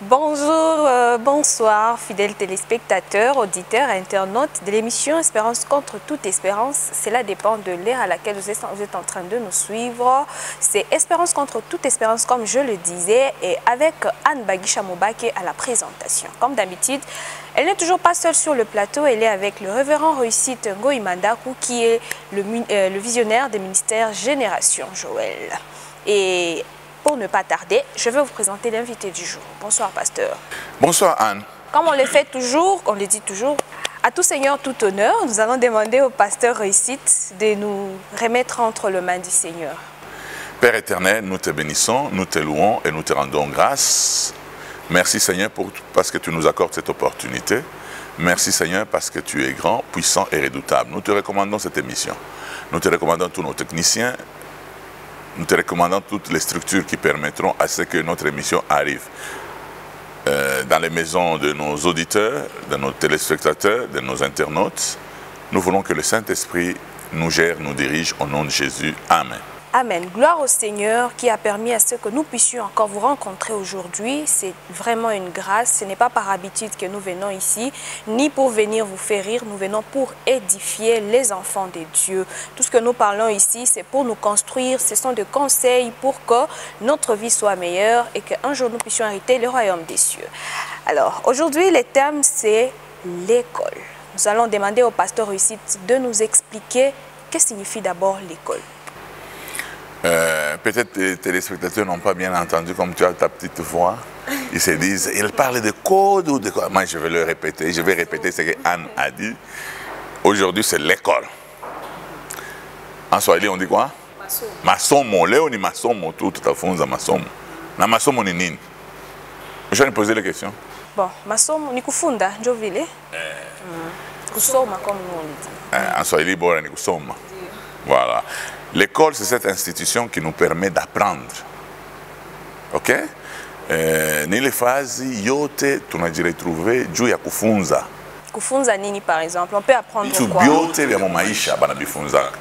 Bonjour, bonsoir, fidèles téléspectateurs, auditeurs, internautes de l'émission Espérance contre toute espérance. Cela dépend de l'ère à laquelle vous êtes en train de nous suivre. C'est Espérance contre toute espérance, comme je le disais, et avec Anne Bagisha Mobake à la présentation. Comme d'habitude, elle n'est toujours pas seule sur le plateau, elle est avec le révérend Réussite Ngoï Mandakou, qui est le visionnaire des ministères Génération Joël. Et pour ne pas tarder, je vais vous présenter l'invité du jour. Bonsoir, pasteur. Bonsoir, Anne. Comme on le fait toujours, on le dit toujours, à tout Seigneur, tout honneur, nous allons demander au pasteur Réussite de nous remettre entre les mains du Seigneur. Père éternel, nous te bénissons, nous te louons et nous te rendons grâce. Merci, Seigneur, parce que tu nous accordes cette opportunité. Merci, Seigneur, parce que tu es grand, puissant et redoutable. Nous te recommandons cette émission. Nous te recommandons tous nos techniciens. Nous te recommandons toutes les structures qui permettront à ce que notre émission arrive dans les maisons de nos auditeurs, de nos téléspectateurs, de nos internautes. Nous voulons que le Saint-Esprit nous gère, nous dirige au nom de Jésus. Amen. Amen. Gloire au Seigneur qui a permis à ce que nous puissions encore vous rencontrer aujourd'hui. C'est vraiment une grâce. Ce n'est pas par habitude que nous venons ici, ni pour venir vous faire rire. Nous venons pour édifier les enfants de Dieu. Tout ce que nous parlons ici, c'est pour nous construire. Ce sont des conseils pour que notre vie soit meilleure et qu'un jour nous puissions hériter le royaume des cieux. Alors, aujourd'hui, le thème, c'est l'école. Nous allons demander au pasteur Réussite de nous expliquer ce que signifie d'abord l'école. Peut-être les téléspectateurs n'ont pas bien entendu comme tu as ta petite voix. Ils se disent, il parle de code ou de quoi? Moi, je vais le répéter. Je vais répéter ce que Anne a dit. Aujourd'hui, c'est l'école. En Swahili, on dit quoi? Masomo. Léo ni masomo, tout à fond, masomo. Na masomo ni nini? Je vais me poser la question. Bon, masomo ni kufunda, njo vile. Kusoma, comme nous on le dit. En Swahili, bora ni kusoma. Voilà. L'école, c'est cette institution qui nous permet d'apprendre. Ok? Nile fazi yote tunajiretrouver juu ya kufunza. Kufunza nini par exemple? On peut apprendre quoi? Byote vya maisha banabifunzaka.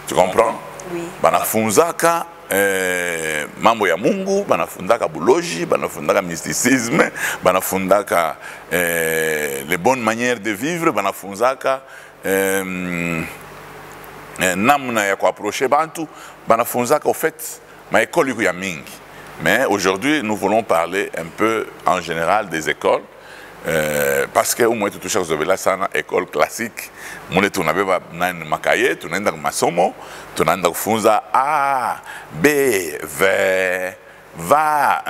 Tu comprends? Oui. Banafunzaka mambo ya Mungu, banafundaka buloji, banafundaka mysticisme, banafundaka les bonnes manières de vivre, banafunzaka namna ya kuapprocher bantu, banafunzaka au fait ma école iko ya mingi. Mais aujourd'hui, nous voulons parler un peu en général des écoles parce que au moins tout chaque zovela sana école classique. Mune tunabeba nani makaye, tunaenda masomo, tunaenda kufunza A, B, V, va.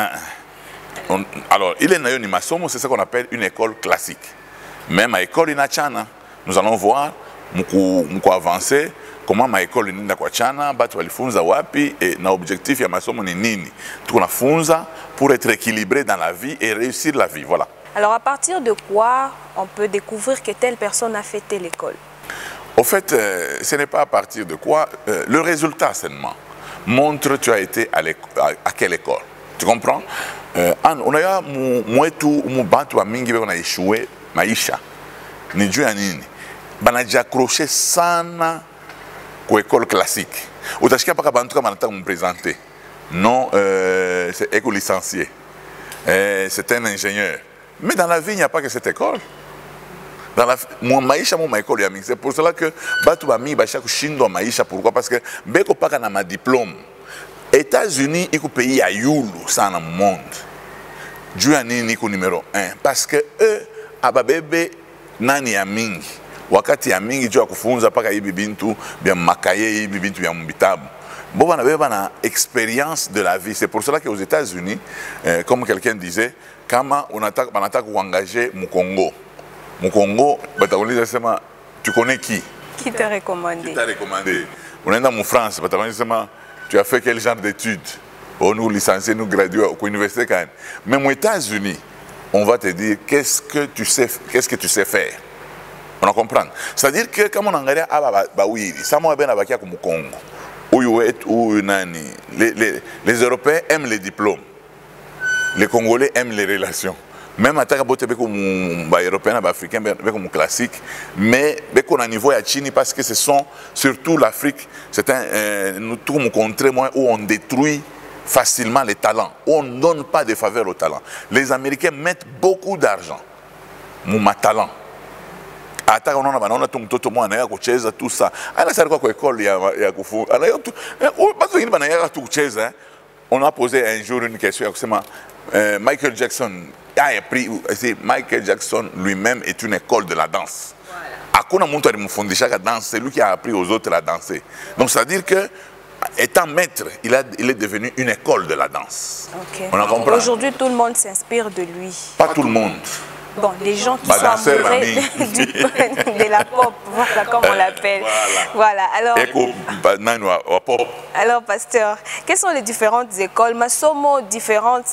Alors, il est nayo ni masomo, c'est ce qu'on appelle une école classique. Même à école inachana, nous allons voir muku avancer. Comment ma école ni kwa chana, batu walifunza wapi et na objectif ya masomo ni nini. Tunafunza pour être équilibré dans la vie et réussir la vie, voilà. Alors à partir de quoi on peut découvrir que telle personne a fait telle école? Au fait, ce n'est pas à partir de quoi, le résultat seulement montre tu as été à quelle école. Tu comprends? On a mwetu mubatu wa mingi weko na échoué maisha. Ni juu ya nini? Banaji accroché sana pour école classique. Utashika paka bantu kama nataka me présenter. Non, c'est éco-licencié. C'est un ingénieur. Mais dans la vie, il n'y a pas que cette école. Dans la maisha mo école ya mingi. C'est pour cela que batu ba mi ba chaque shindo maisha. Pourquoi? Parce que beko paka na ma diplôme. États-Unis iko pays ya yulu sana monde. Dieu nini iko numéro 1 parce que eux ababebe nani ya mingi. Wakati ya mingi juu ya kufunza paka hivi bintu bya makaye hivi bintu bya mbitabu. Bon, on avait une expérience de la vie. C'est pour cela qu'aux États-Unis, comme quelqu'un disait, quand on attaque engager mon Congo, tu connais qui? Qui t'a recommandé? Qui t'a recommandé? On est dans France, tu as fait quel genre d'études? On nous licenciés, nous gradués à l'université. Mais aux États-Unis, on va te dire qu'est-ce que tu sais faire. On comprend. C'est-à-dire que quand on regarde oui, ça m'a bien abakia comme Congo. Les Européens aiment les diplômes. Les Congolais aiment les relations. Même à Takabote, les Européens, les Africains, les classiques. Mais on a niveau à Chine parce que ce sont surtout l'Afrique. C'est nous trouvons où on détruit facilement les talents. On ne donne pas de faveur aux talents. Les Américains mettent beaucoup d'argent. Mon talent. Ata on a tout mtoto mwana ya kucheza tout ça. Ana sasa kwa école ya kufu. Ana yote. Basi ngine bana ya kucheza. On a posé un jour une question kusema Michael Jackson a appris Michael Jackson lui-même est une école de la danse. Hakuna mtu alimfundisha la danse, c'est lui qui a appris aux autres à danser. Donc ça veut dire que étant maître, il est devenu une école de la danse. Okay. On a compris. Aujourd'hui, tout le monde s'inspire de lui. Pas tout le monde. Bon, les gens qui sont amoureux de la pop, voilà comme on l'appelle. Voilà. Alors, pasteur, quelles sont les différentes écoles, masomo différentes,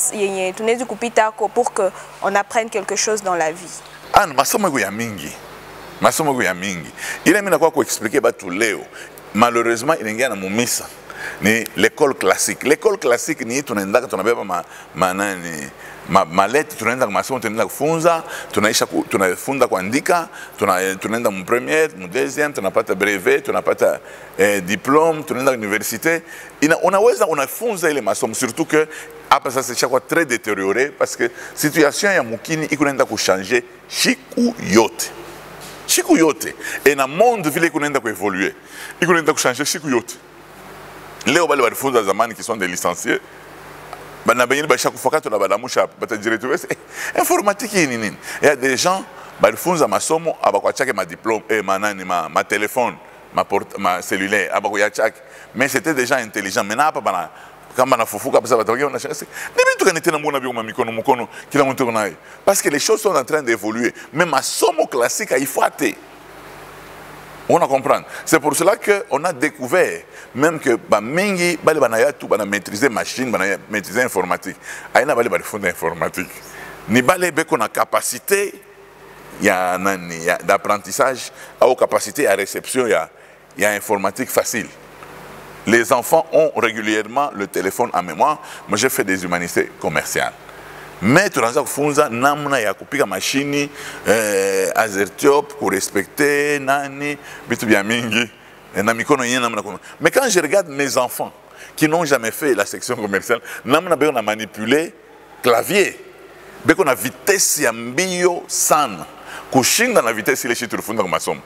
pour qu'on apprenne quelque chose dans la vie? Ah, masomo ya mingi. Masomo ya mingi. Il aime quoi expliquer tout Léo. Malheureusement, il y a une missa. Ni l'école classique. L'école classique ni tunaenda tunabeba maleti tunaenda kwa masomo tunaenda kufunza tunafunda kuandika tunaenda mu première mu deuxième tunapata brevet tunapata diplôme tunaenda université unaweza unafunza ile masomo surtout que après ça c'est chaque très détérioré parce que situation ya mukini ikunaenda kuchanger siku yote et na monde vile ikunaenda kuévoluer ikunaenda kuchanger siku yote. Leo bale walifunza zamani qui sont des licenciés bana benyi ba chaque fois quand on a balamusha bata directeur informatique ni nini. Il y a des gens balifunza masomo abakwa chake ma diplôme et ma téléphone ma cellulaire abakwa chake mais c'était des gens intelligents maintenant pas bana kama nafufuka basa batakia on a chance ni bitu kanete na mbona bio mikono kila mtu nayo parce que les choses sont en train d'évoluer même masomo classique il faut ater. On a compris. C'est pour cela qu'on a découvert même que Mingi, on maîtriser machine, on maîtriser informatique. Il y a des fonds d'informatique. Ni qu'on a capacité d'apprentissage, ou capacité à réception, il y a informatique facile. Les enfants ont régulièrement le téléphone en mémoire. Moi, j'ai fait des humanités commerciales. Mais tunaanza kufunza namna ya kupika mashini azertiop pour respecter nani bitu bya mingi na mikono yenyewe namna. Mais quand je regarde mes enfants qui n'ont jamais fait la section commerciale, namna beko na manipuler clavier beko na vitesse ya mbio sana kushinda na vitesse ile chitu tufunda kwa masomo.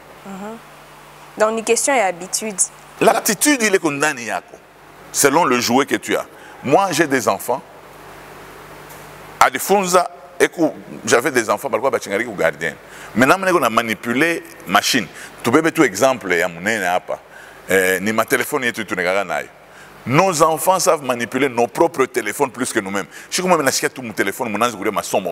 Donc une question et habitude. L'aptitude il est condamné yako selon le jouet que tu as. Moi j'ai des enfants à des funza j'avais des enfants par quoi bachingari ou gardien maintenant on a manipulé machine tu peux tout exemple ya munene hapa ni ma téléphone yetu tunengana nayo. Nos enfants savent manipuler nos propres téléphones plus que nous-mêmes. Je suis comme nasikia tout mon téléphone mon ange ma somme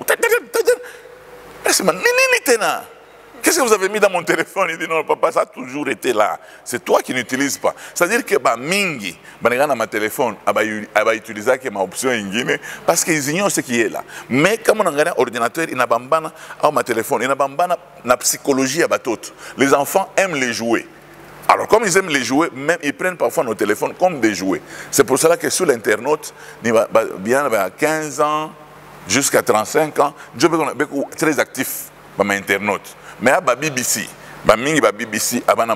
qu'est-ce que vous avez mis dans mon téléphone? Il dit non papa ça a toujours été là, c'est toi qui n'utilises pas. C'est-à-dire que mingi banengana ma téléphone aba utiliser que ma option ingine parce qu'ils ignorent ce qui est là. Mais comme on a un ordinateur il n'a bambana ou ma téléphone il n'a bambana na psychologie à batoto. Les enfants aiment les jouets. Alors comme ils aiment les jouets, même ils prennent parfois nos téléphones comme des jouets. C'est pour cela que sur l'internaute bien à 15 ans jusqu'à 35 ans, je suis très actif dans mon internaute. Mais à BBC, BBC abana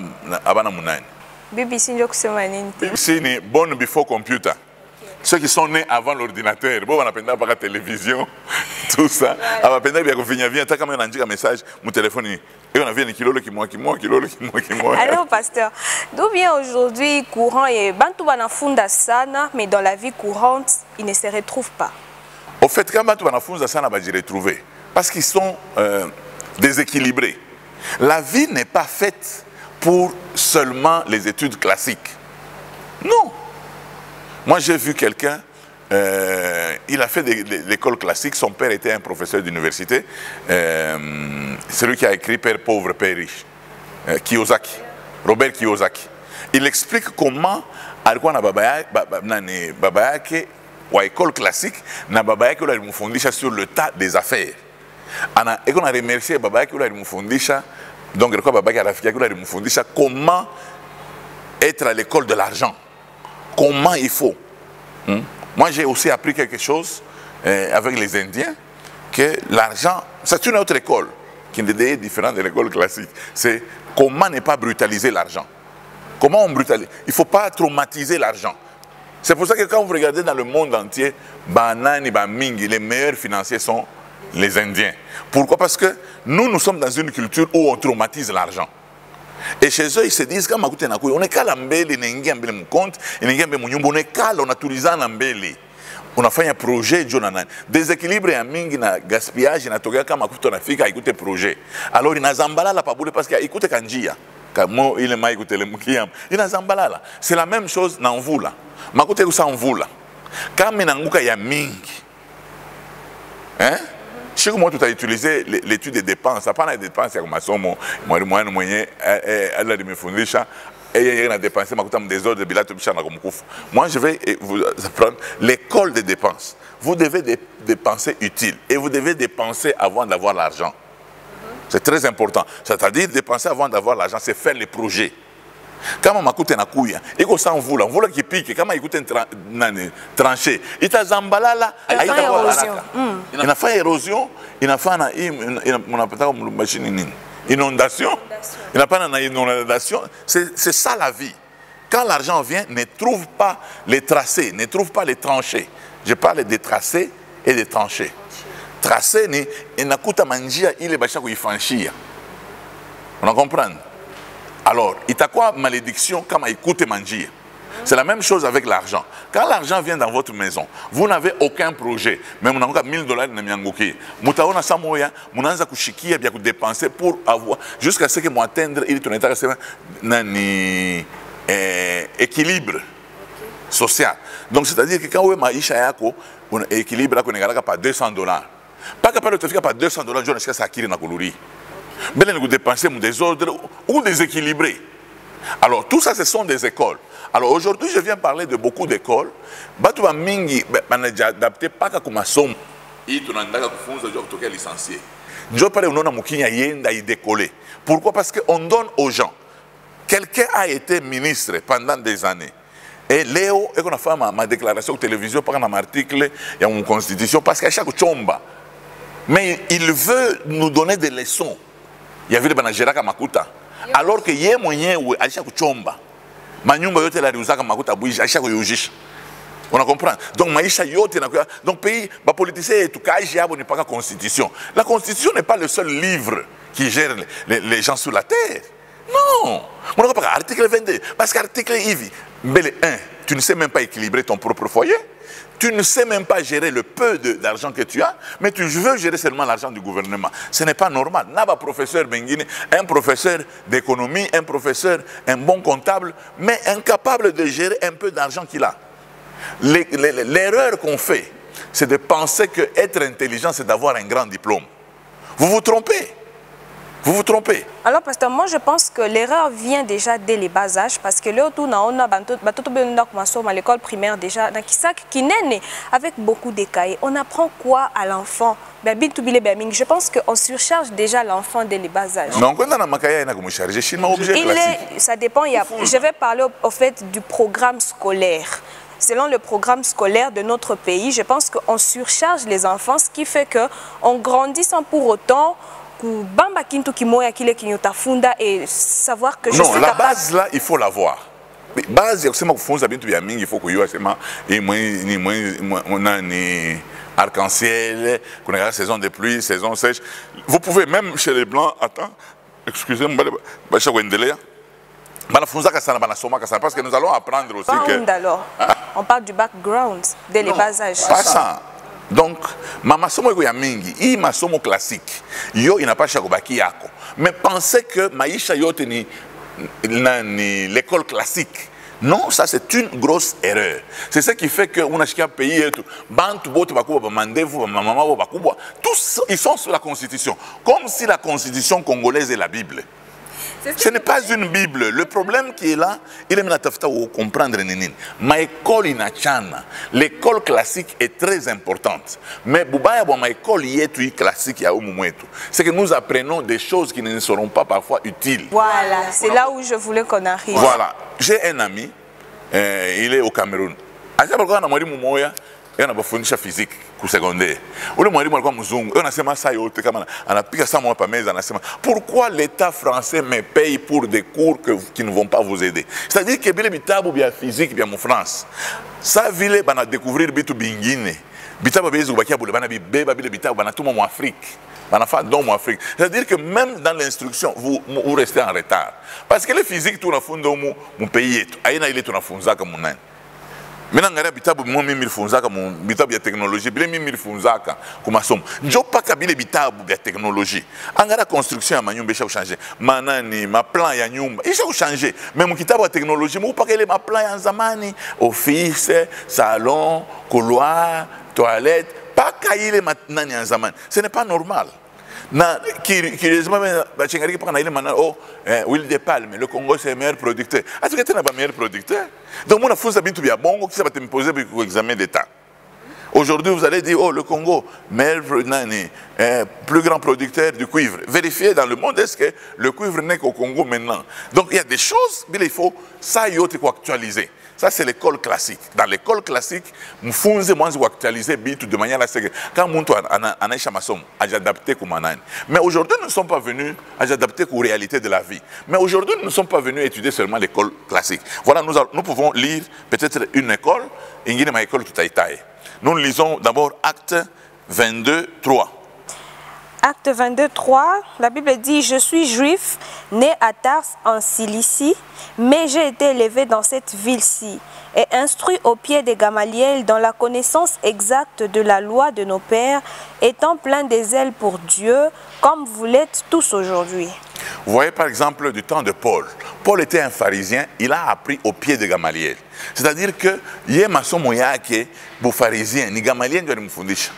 munani. BBC ndio kusema nini? BBC ni born before computer. Ceux qui sont nés avant l'ordinateur, bon on appelle pas la télévision, tout ça. On appelle bien qu'on finit bien, tant qu'on a un message, mon téléphone et on a vu kilolo qui moi. Alors pasteur, d'où vient aujourd'hui courant et bantu banafunda sana, mais dans la vie courante, ils ne se retrouvent pas. Au fait, quand bantu banafunda sana, va s'y retrouver parce qu'ils sont déséquilibrés. La vie n'est pas faite pour seulement les études classiques. Non. Moi, j'ai vu quelqu'un, il a fait l'école classique, son père était un professeur d'université, celui qui a écrit Père pauvre, Père riche, Kiyosaki, Robert Kiyosaki. Il explique comment, alikuwa na baba yake wa école classique, na baba yake ule alimfundisha sur le tas des affaires. Et qu'on a remercié baba yake ule alimfundisha, donc alikuwa baba yake rafiki yake ule alimfundisha comment être à l'école de l'argent. Comment il faut. Moi, j'ai aussi appris quelque chose avec les Indiens, que l'argent, c'est une autre école, qui est différente de l'école classique. C'est comment ne pas brutaliser l'argent. Comment on brutalise. Il ne faut pas traumatiser l'argent. C'est pour ça que quand vous regardez dans le monde entier, Banani, Bamingi, les meilleurs financiers sont les Indiens. Pourquoi? Parce que nous sommes dans une culture où on traumatise l'argent. Et chez eux, ils se disent, on est calme, on est compte, on est calme, on a tout on a fait un projet, déséquilibre et mingi na gaspillage, na toga kama kuto na fika écouter projet. Alors il na zambala la pabule parce que écoute kanjia, kamo il m'a écouté le mukiyam. Il na zambala là. C'est la même chose na mvula. Makote kusa mvula. Kama inanguka ya mingi. Hein? Chez moi, tu as utilisé l'étude des dépenses. Ça pas des dépenses comme masomo, moi moyen, elle a de me fondisha. Et il a dépensé des ordres de bilan. Moi, je vais vous apprendre l'école des dépenses. Vous devez dépenser utile et vous devez dépenser avant d'avoir l'argent. C'est très important. C'est-à-dire dépenser avant d'avoir l'argent, c'est faire les projets. Quand on m'a coûté un couille, il faut s'en vouloir. On voulait qu'il pique. Quand on m'a coûté tranché, il t'a zambala là. Il a fait érosion. Il a fait une machine. Inondation. Il n'a pas d'inondation. C'est ça la vie. Quand l'argent vient, ne trouve pas les tracés, ne trouve pas les tranchées. Je parle des tracés et des tranchées. Tracés, il n'a qu'à manger, il est bâché qu'il franchir. On comprend? Alors, il t'a quoi malédiction quand il coûte manger? C'est la même chose avec l'argent. Quand l'argent vient dans votre maison, vous n'avez aucun projet. Mais vous avez $1000 de miangoki. Vous avez samoya, vous avez kushikia bien dépenser pour avoir jusqu'à ce que vous atteindre il équilibre social. Donc c'est-à-dire que quand vous avez un équilibre là, vous n'avez pas $200. Pas capable de faire pas $200, je ne sais pas ça qui est dans colori. Mais vous dépensez des désordre ou déséquilibré. Alors tout ça, ce sont des écoles. Alors aujourd'hui, je viens parler de beaucoup d'écoles. Batuba mingi, adapté pas comme ma somme. Il tu n'as pas de licencié. Je parle de Mukinya Yenda y décoller. Pourquoi? Parce qu'on donne aux gens. Quelqu'un a été ministre pendant des années. Et Léo, et qu'on a fait ma déclaration de télévision, par un article, il y a une constitution, parce qu'à chaque chomba. Mais il veut nous donner des leçons. Il y avait des Géraka Makuta. Alors que yé moyen ou à chaque chomba. Manyumba yote la riusaka makuta bouge à chaque yojisha. On a compris. Donc maisha yote na donc pays ba politicien tout cas yabo n'est pas la constitution. La constitution n'est pas le seul livre qui gère les gens sur la terre. Non. On a pas article 22 parce qu'article Ivi, belle 1, tu ne sais même pas équilibrer ton propre foyer. Tu ne sais même pas gérer le peu d'argent que tu as, mais tu veux gérer seulement l'argent du gouvernement. Ce n'est pas normal. Naba professeur Benguine, un professeur d'économie, un professeur, un bon comptable, mais incapable de gérer un peu d'argent qu'il a. L'erreur qu'on fait, c'est de penser qu'être intelligent, c'est d'avoir un grand diplôme. Vous vous trompez. Vous vous trompez. Alors, pasteur, moi je pense que l'erreur vient déjà dès les bas âges parce que là, on a à l'école primaire déjà, qui naît avec beaucoup de cahiers. On apprend quoi à l'enfant? Je pense qu'on surcharge déjà l'enfant dès les bas âges. Non, ça dépend. Je vais parler au fait du programme scolaire. Selon le programme scolaire de notre pays, je pense qu'on surcharge les enfants, ce qui fait qu'on grandit sans pour autant bamba kintu kimoya kile kinyotafunda et savoir que je non, suis la capable... base là, il faut l'avoir. Base, il faut que seulement on a ni arc-en-ciel, qu'on a la saison de pluie, saison sèche. Vous pouvez même chez les blancs, attends, excusez-moi, parce que nous allons apprendre aussi que... alors. On parle du background, dès les bas âges. Pas ça. Donc, ma masomo ya mingi, i masomo classique. Yo ina pas chakobaki yako. Mais pensez que maisha yote ni l'école classique. Non, ça c'est une grosse erreur. C'est ce qui fait que on a chaque pays et tout. Bantu bote bakuba mandevu maman bakuba. Tous ils sont sur la constitution, comme si la constitution congolaise est la Bible. Ce n'est pas une Bible. Le problème qui est là, il est maintenant comprendre. Ma école inachana, l'école classique est très importante. Mais ma école classique, c'est que nous apprenons des choses qui ne seront pas parfois utiles. Voilà, c'est là où je voulais qu'on arrive. Voilà, j'ai un ami, il est au Cameroun. anabafundisha physique ku secondaire. Ule mwalimu alikuwa mzungu. Anasema saa yote kama anapika saa moja pa meza anasema pourquoi l'État français me paye pour des cours qui ne vont pas vous aider. C'est-à-dire que bile bitabu bya physique bya mu France. Ça vile bana découvrir bitu bingine. Bitabu bezi kubakia bule bana bibeba bile bitabu bana tuma mu Afrique. Bana fa don mu Afrique. C'est-à-dire que même dans l'instruction vous restez en retard. Parce que les physiques tunafunza mu pays yetu. Aina ile tunafunza kama nani. Mina ngara bitabu mimi nilifunzaka mu bitabu ya teknolojia bile mimi nilifunzaka ku masomo njo paka bile bitabu ya teknolojia angara construction ya manyumba isha changer manani ma plan ya nyumba isha changer même kitabu ya teknolojia mu paka ile ma plan ya zamani office salon couloir toilette paka ile manani ya zamani ce n'est pas normal. Na curieusement bachengari paka na ile manani huile de palme le Congo c'est le meilleur producteur. Est-ce que tu n'as pas meilleur producteur? Donc on a fait ça bintu bia bongo qui ça va te poser pour examen d'état. Aujourd'hui vous allez dire oh le Congo meilleur plus grand producteur du cuivre. Vérifiez dans le monde est-ce que le cuivre n'est qu'au Congo maintenant. Donc il y a des choses mais il faut ça yote ko actualiser. Ça, c'est l'école classique. Dans l'école classique, nous faisons actualiser de manière à ce que quand nous avons adapté comme manani. Mais aujourd'hui, nous ne sommes pas venus à adapter aux réalités de la vie. Mais aujourd'hui, nous ne sommes pas venus étudier seulement l'école classique. Voilà, nous pouvons lire peut-être une école, une école tout aïtaï. Nous lisons d'abord Acte 22, 3. Acte 22, 3, la Bible dit « Je suis juif, né à Tars en Cilicie, mais j'ai été élevé dans cette ville-ci et instruit au pied de Gamaliel dans la connaissance exacte de la loi de nos pères, étant plein de zèle pour Dieu, comme vous l'êtes tous aujourd'hui. » Vous voyez par exemple du temps de Paul. Paul était un pharisien, il a appris au pied de Gamaliel. C'est-à-dire que il y a maçon moyake, bu pharisien, ni Gamaliel doit nous fondisha.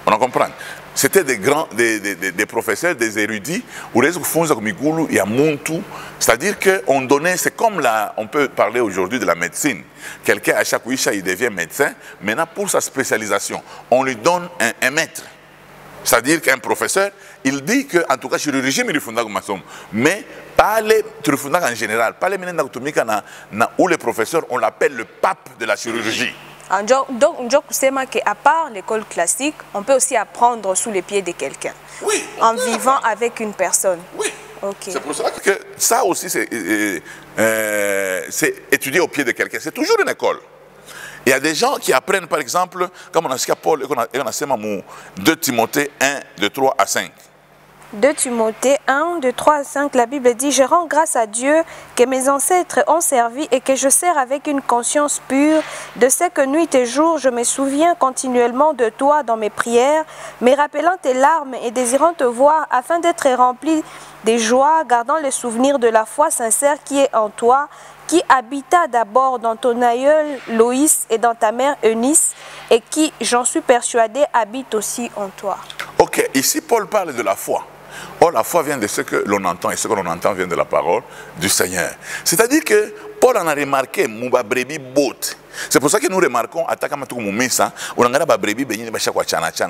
On en comprend. C'était des grands, des professeurs, des érudits, c'est-à-dire qu'on donnait, c'est comme là, on peut parler aujourd'hui de la médecine. Quelqu'un à chaque wisha, il devient médecin. Maintenant, pour sa spécialisation, on lui donne un maître. C'est-à-dire qu'un professeur, il dit que, en tout cas, chirurgie, il faut mais pas les en général, pas les où les professeurs, on l'appelle le pape de la chirurgie. Donc, à part l'école classique, on peut aussi apprendre sous les pieds de quelqu'un. Oui. En vivant avec une personne. Oui. Okay. C'est pour ça que ça aussi, c'est étudier au pied de quelqu'un. C'est toujours une école. Il y a des gens qui apprennent, par exemple, comme on a dit à Paul, et on a dit 2 Timothée 1, de 3 à 5. 2 Timothée 1, de 3 à 5, la Bible dit « Je rends grâce à Dieu que mes ancêtres ont servi et que je sers avec une conscience pure, de ce que nuit et jour je me souviens continuellement de toi dans mes prières, me rappelant tes larmes et désirant te voir afin d'être rempli de joie, gardant le souvenir de la foi sincère qui est en toi, qui habita d'abord dans ton aïeul Loïs et dans ta mère Eunice, et qui, j'en suis persuadé, habite aussi en toi. » Ok, ici Paul parle de la foi. Or, la foi vient de ce que l'on entend, et ce que l'on entend vient de la parole du Seigneur. C'est-à-dire que Paul en a remarqué, Mouba Brebi Bote. C'est pour ça que nous remarquons,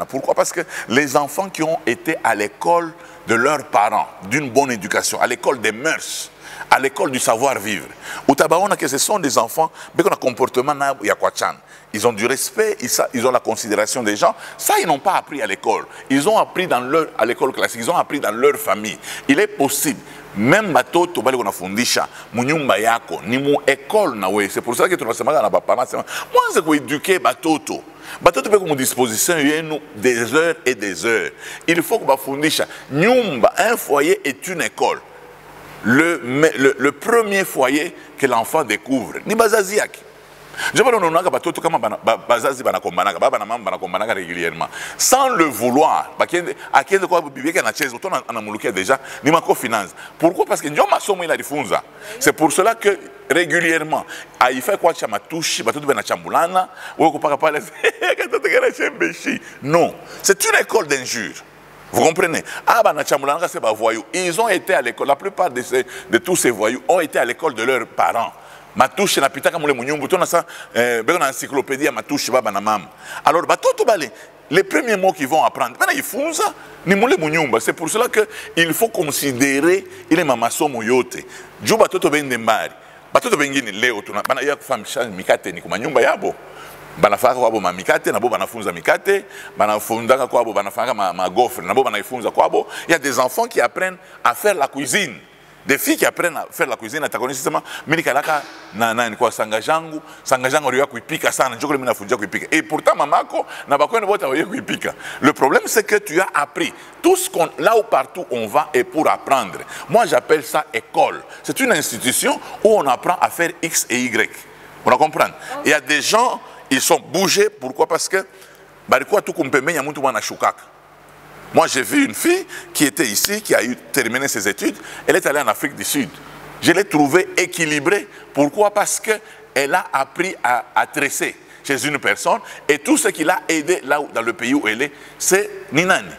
pourquoi? Parce que les enfants qui ont été à l'école de leurs parents, d'une bonne éducation, à l'école des mœurs, à l'école du savoir-vivre, que ce sont des enfants, mais qu'on a comportement, ils ont du respect, ils ont la considération des gens. Ça, ils n'ont pas appris à l'école. Ils ont appris à l'école classique, ils ont appris dans leur famille. Il est possible, même batoto bali qu'on a fundisha, munyumba yako, ni mu école na we. C'est pour ça que tu vas se mettre dans parents. Moi, c'est pour éduquer batoto. Batoto peut comme disposition des heures et des heures. Il faut que ba fundisha. Nyumba, un foyer est une école. Le premier foyer que l'enfant découvre, ni bazaziaki. Je parle de régulièrement. Sans le vouloir, pourquoi? Parce que c'est pour cela que régulièrement, non, c'est une école d'injure. Vous comprenez? Ils ont été à l'école, la plupart de tous ces voyous ont été à l'école de leurs parents. Matouche na pitaka mule munyumbu tona sa na encyclopédie matouche baba na mama. Alors batoto bale les premiers mots qu'ils vont apprendre bana ifunza ni mule munyumba. C'est pour cela que il faut considérer ile mama somo yote. Juba batoto bende mbari. Batoto bengine leo tuna bana ya kufahamisha mikate ni kuma nyumba yabo. banafaka kwabo mamikate nabo banafunza mikate banafundaka kwabo banafaka ma gaufre nabo banaifunza kwabo. Il y a des enfants qui apprennent à faire la cuisine, des filles qui apprennent à faire la cuisine. Atakoni sema mimi kalaka na ni kwa sangajangu aliyo kuipika sana njoko mimi nafunja kuipika et pourtant mamako na bakwenda bote aliyo kuipika. Le problème c'est que tu as appris tout ce qu'on là où partout on va est pour apprendre. Moi j'appelle ça école. C'est une institution où on apprend à faire X et Y. On comprend. Il y a des gens, ils sont bougés. Pourquoi? Parce que moi j'ai vu une fille qui était ici, qui a terminé ses études. Elle est allée en Afrique du Sud. Je l'ai trouvée équilibrée. Pourquoi? Parce qu'elle a appris à tresser chez une personne. Et tout ce qui l'a aidé là dans le pays où elle est, c'est ni Nani,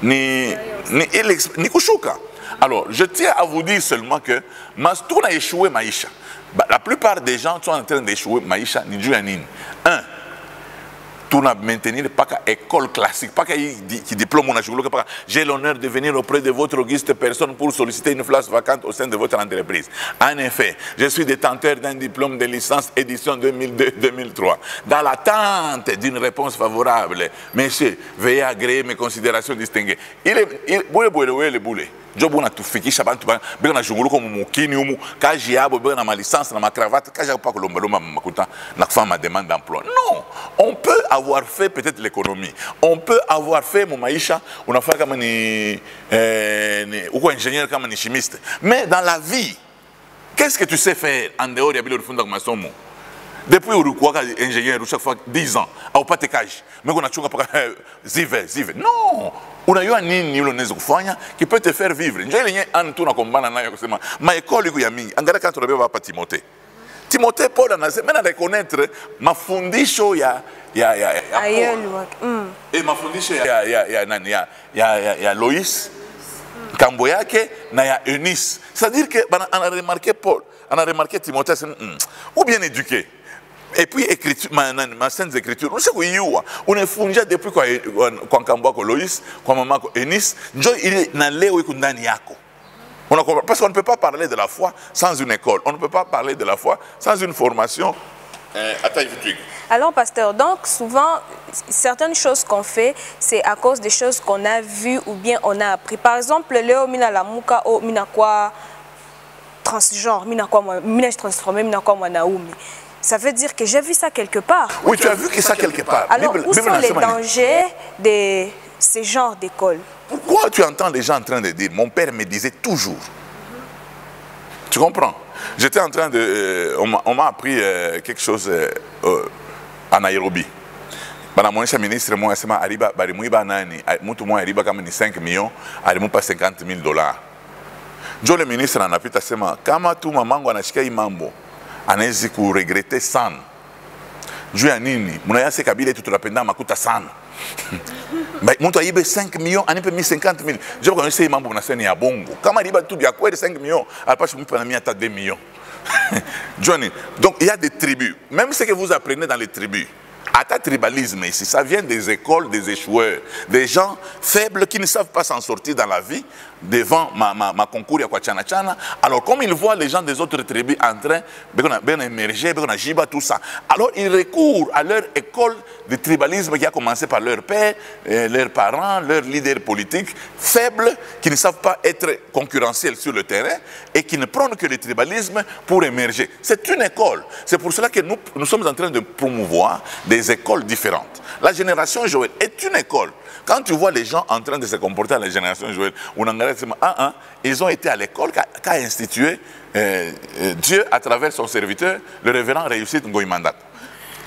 ni Kushuka. Alors je tiens à vous dire seulement que tout a échoué Maïcha. La plupart des gens sont en train d'échouer Maïcha ni Djouyanine. Un, tout n'a maintenir pas qu'à école classique, pas qu'à qui diplôme on a joué, pas j'ai l'honneur de venir auprès de votre auguste personne pour solliciter une place vacante au sein de votre entreprise. En effet, je suis détenteur d'un diplôme de licence édition 2002-2003. Dans l'attente d'une réponse favorable, monsieur, veuillez agréer mes considérations distinguées. Il est boule. Job on a tout fikisha bantu bega na jungulu comme mukini umu kaji yabo bega na ma licence na ma cravate kaji pas que l'ombaloma makuta na faire ma demande d'emploi. Non, on peut avoir fait peut-être l'économie, on peut avoir fait mon maisha, on a fait comme ni ou ingénieur comme ni chimiste, mais dans la vie qu'est-ce que tu sais faire en dehors de la fondation masomo? Depuis Uruguay, ingénieur, chaque fois 10 ans, au pas de cage. Mais on a toujours pas zive. Non, on a eu un nini qui peut te faire vivre. J'ai un tour à combattre ma école, il y a mis. En garde quand on va pas Timothée. Timothée, Paul, on a même à reconnaître ma fondation, il y a. Et ma fondation, il y a Loïs, Kamboyake, il y a Eunice. C'est-à-dire qu'on a remarqué Paul, on a remarqué Timothée, ou bien éduqué. Et puis, écriture, ma sainte écriture, on est fondé depuis quand Kamboyako Loïs, quand maman Eunice, il est dans l'éo et kundani yako. Parce qu'on ne peut pas parler de la foi sans une école. On ne peut pas parler de la foi sans une formation. Alors, pasteur, donc souvent, certaines choses qu'on fait, c'est à cause des choses qu'on a vues ou bien on a appris. Par exemple, Léo Mina Lamuka ou Mina quoi transgenre, Mina transformé, Mina quoi Naoumi. Ça veut dire que j'ai vu ça quelque part. Oui, tu as vu que ça quelque part. Alors, où sont les dangers de ces genres d'écoles? Pourquoi tu entends les gens en train de dire, mon père me disait toujours. Tu comprends? J'étais en train de... on m'a appris quelque chose en Nairobi. Mon ministre, moi, c'est Ariba, Barimouiba Nani, moi, Ariba, comme 5 millions, Ariba, pas 50 000 $. Jo, le ministre, en a pu t'asseoir, Kama tu mamango anashika imambo, anezi ku regretter sana. Jo ya nini, munaya se kabile tutulapenda makuta sana. Mtu aibe 5 millions, anipe 50 000. Je vois que c'est mambo na seni ya bongo. Kama riba tout bien quoi de 5 millions, alpache mpa na miata 2 millions. Johnny, donc il y a des tribus. Même ce que vous apprenez dans les tribus, à ta tribalisme ici, ça vient des écoles, des échoueurs, des gens faibles qui ne savent pas s'en sortir dans la vie devant ma concours à Chana. Alors comme ils voient les gens des autres tribus en train d'émerger, tout ça, alors ils recourent à leur école de tribalisme qui a commencé par leur père, leurs parents, leurs leaders politiques faibles qui ne savent pas être concurrentiels sur le terrain et qui ne prennent que le tribalisme pour émerger. C'est une école. C'est pour cela que nous sommes en train de promouvoir des écoles différentes. La génération Joël est une école. Quand tu vois les gens en train de se comporter à la génération Joël, ils ont été à l'école qu'a institué Dieu à travers son serviteur, le révérend Réussite Ngoïmandak.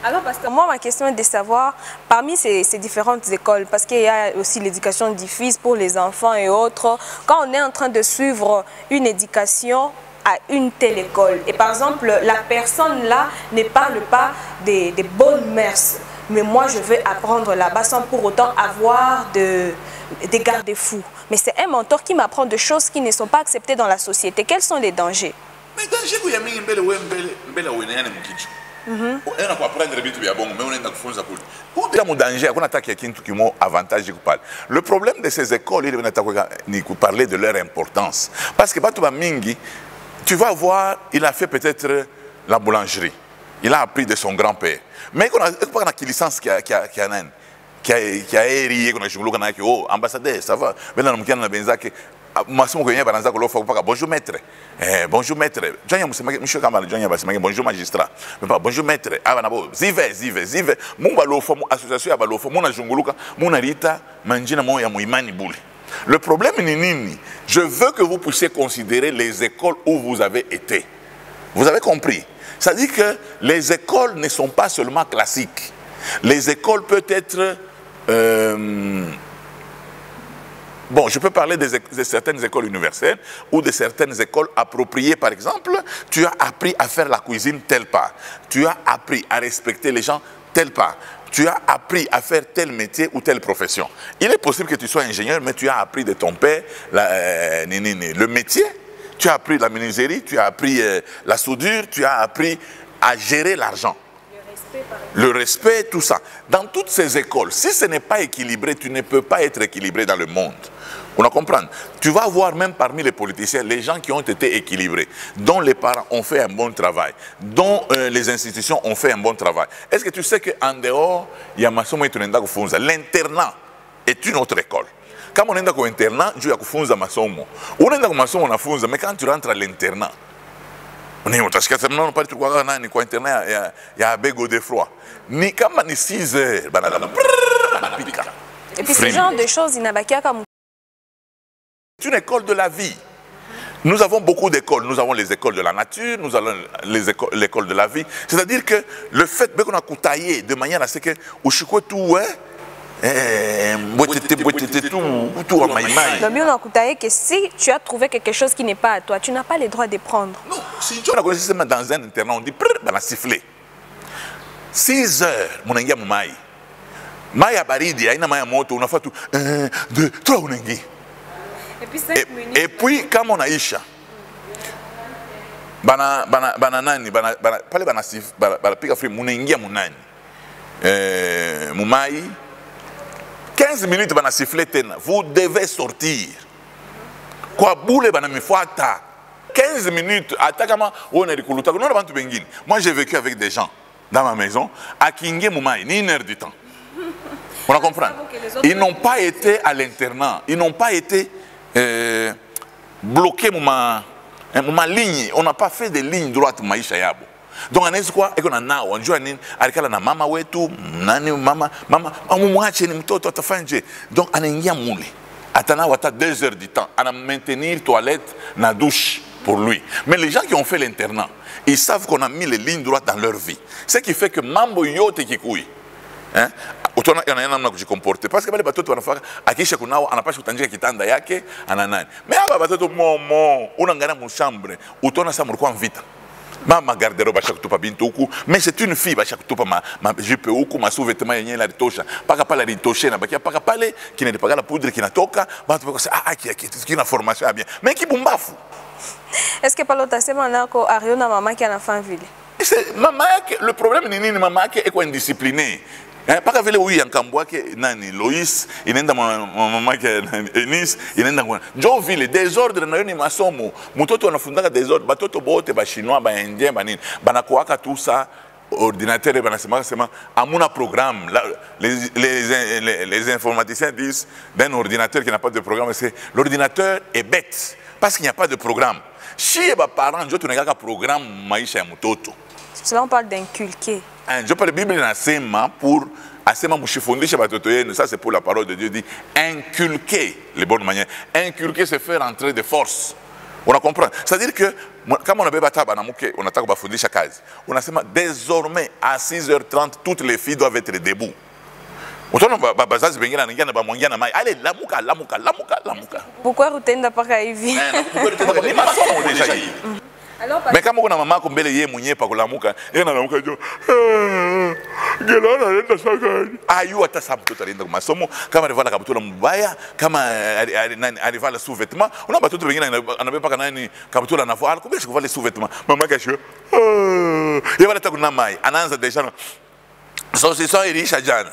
Alors, pasteur, moi, ma question est de savoir, parmi ces différentes écoles, parce qu'il y a aussi l'éducation diffuse pour les enfants et autres, quand on est en train de suivre une éducation à une telle école, et par exemple, la personne là ne parle pas des bonnes mœurs, mais moi je veux apprendre là-bas sans pour autant avoir des garde-fous. Mais c'est un mentor qui m'apprend de choses qui ne sont pas acceptées dans la société. Quels sont les dangers? Mais danger que yami mbele wenene mukicho. On a pas prendre bitu ya bongo mais on est dans kufunza kule. Pour dire mon danger, on attaque kintu qui mo avantage ku parle. Le problème de ces écoles, il attaque ni ku parler de leur importance parce que batu ba mingi, tu vas voir, il a fait peut-être la boulangerie. Il a appris de son grand-père. Mais quand on a une licence qui a hérité, qu'on a dit, oh, ambassadeur, ça va. Mais là, on a dit, bonjour maître. Bonjour maître. Bonjour magistrat. Bonjour maître. Zive. Association le problème est nini. Je veux que vous puissiez considérer les écoles où vous avez été. Vous avez compris? Ça dit que les écoles ne sont pas seulement classiques. Les écoles peuvent être... bon, je peux parler de certaines écoles universelles ou de certaines écoles appropriées. Par exemple, tu as appris à faire la cuisine telle part. Tu as appris à respecter les gens telle part. Tu as appris à faire tel métier ou telle profession. Il est possible que tu sois ingénieur, mais tu as appris de ton père le métier. Tu as appris la menuiserie, tu as appris la soudure, tu as appris à gérer l'argent. Le respect, tout ça. Dans toutes ces écoles, si ce n'est pas équilibré, tu ne peux pas être équilibré dans le monde. On a compris. Tu vas voir même parmi les politiciens, les gens qui ont été équilibrés, dont les parents ont fait un bon travail, dont les institutions ont fait un bon travail. Est-ce que tu sais qu'en dehors, il y a l'internat est une autre école. Quand on est dans l'internat, tu as fait un masomo. On est dans le mais quand tu rentres à l'internat, on est non pas tu quoi internat, il y a bégo de froid. Ni comme ni 6 heures, et puis ce genre de choses, il n'a pas comme c'est une école de la vie. Nous avons beaucoup d'écoles. Nous avons les écoles de la nature, nous avons l'école de la vie. C'est-à-dire que le fait qu'on a coutaillé de manière à ce que tout que si tu as trouvé quelque chose qui n'est pas à toi, tu n'as pas le droit de prendre. Non, si tu as connaissé dans un internat, on dit on a sifflé. 6 heures, mon engia moumaï. Maya baridi, aina maya moto, on a fait tout. 1, 2, 3, on engia. Et puis 5 minutes. Et puis, comme on a Isha, bananani, pale banasif, pika fri, munengia munani. Moumaï. 15 minutes, vous devez sortir. Quoi boule, 15 minutes, moi j'ai vécu avec des gens dans ma maison, à Kingé Moumaï, ni 1 heure du temps. On comprend. Ils n'ont pas été à l'internat, ils n'ont pas été bloqués ma ligne. On n'a pas fait de ligne droite, Maïcha Yabo. Donc on est quoi et qu'on a nao on joue alikala na mama wetu nani mama amumwache ni mtoto atafanje donc anaingia mule atana wata 2 heures du temps à maintenir toilette na douche pour lui. Mais les gens qui ont fait l'internat, ils savent qu'on a mis les lignes droites dans leur vie, ce qui fait que mambo yote kikui hein utona yana namna kujikomporter parce que bale batoto wanafaka akisha kunao anapasha kutanjika kitanda yake ananani mais aba batoto momo unangana mu chambre utona sa mlikuwa mvita. Mama garde-robe chaque tupa bintuku, mais c'est une fille chaque tupa ma jupe huku ma sous-vêtement yenye la ritosha. Paka pala ritoshe na bakia paka pale qui ne pas la poudre qui natoka, bantu bako qui une formation bien. Mais qui bumbafu. Est-ce que palota sema nako ariona mama qui a la fin ville? C'est maman le problème ni maman qui est quoi indiscipliné. Paka vile huyu yankambwa ke nani Lois inaenda mama ke Eunice inaenda kwa njo vile désordre na yoni masomo mtoto anafundaka désordre batoto bote ba chinois ba indien ba nini banakuaka tout ça ordinateur banasema amuna programme les informaticiens disent d'un ordinateur qui n'a pas de programme c'est l'ordinateur est bête parce qu'il n'y a pas de programme si ba parents njo tunengaka programme maisha ya mtoto. Cela on parle d'inculquer. Je parle de la Bible pour ça c'est pour la parole de Dieu dit inculquer les bonnes manières. Inculquer c'est faire entrer de force. On a compris. C'est-à-dire que quand on a on a désormais à 6h30 toutes les filles doivent être debout. Allez, lamuka. Pourquoi Rutenda pas arrivé? Mais quand on a maman comme belle yé mounié par la mouka, et on a la mouka jo. Gelona lenda saka. Ayu ata sabto tarinda kuma somo, kama rivala kapitula mbaya, kama rivala sous-vêtements, on a battu bengina anabe paka nani kapitula na voile, combien je vois les sous-vêtements. Maman ka cho. Et voilà ta kuna mai, ananza déjà. So irisha jana.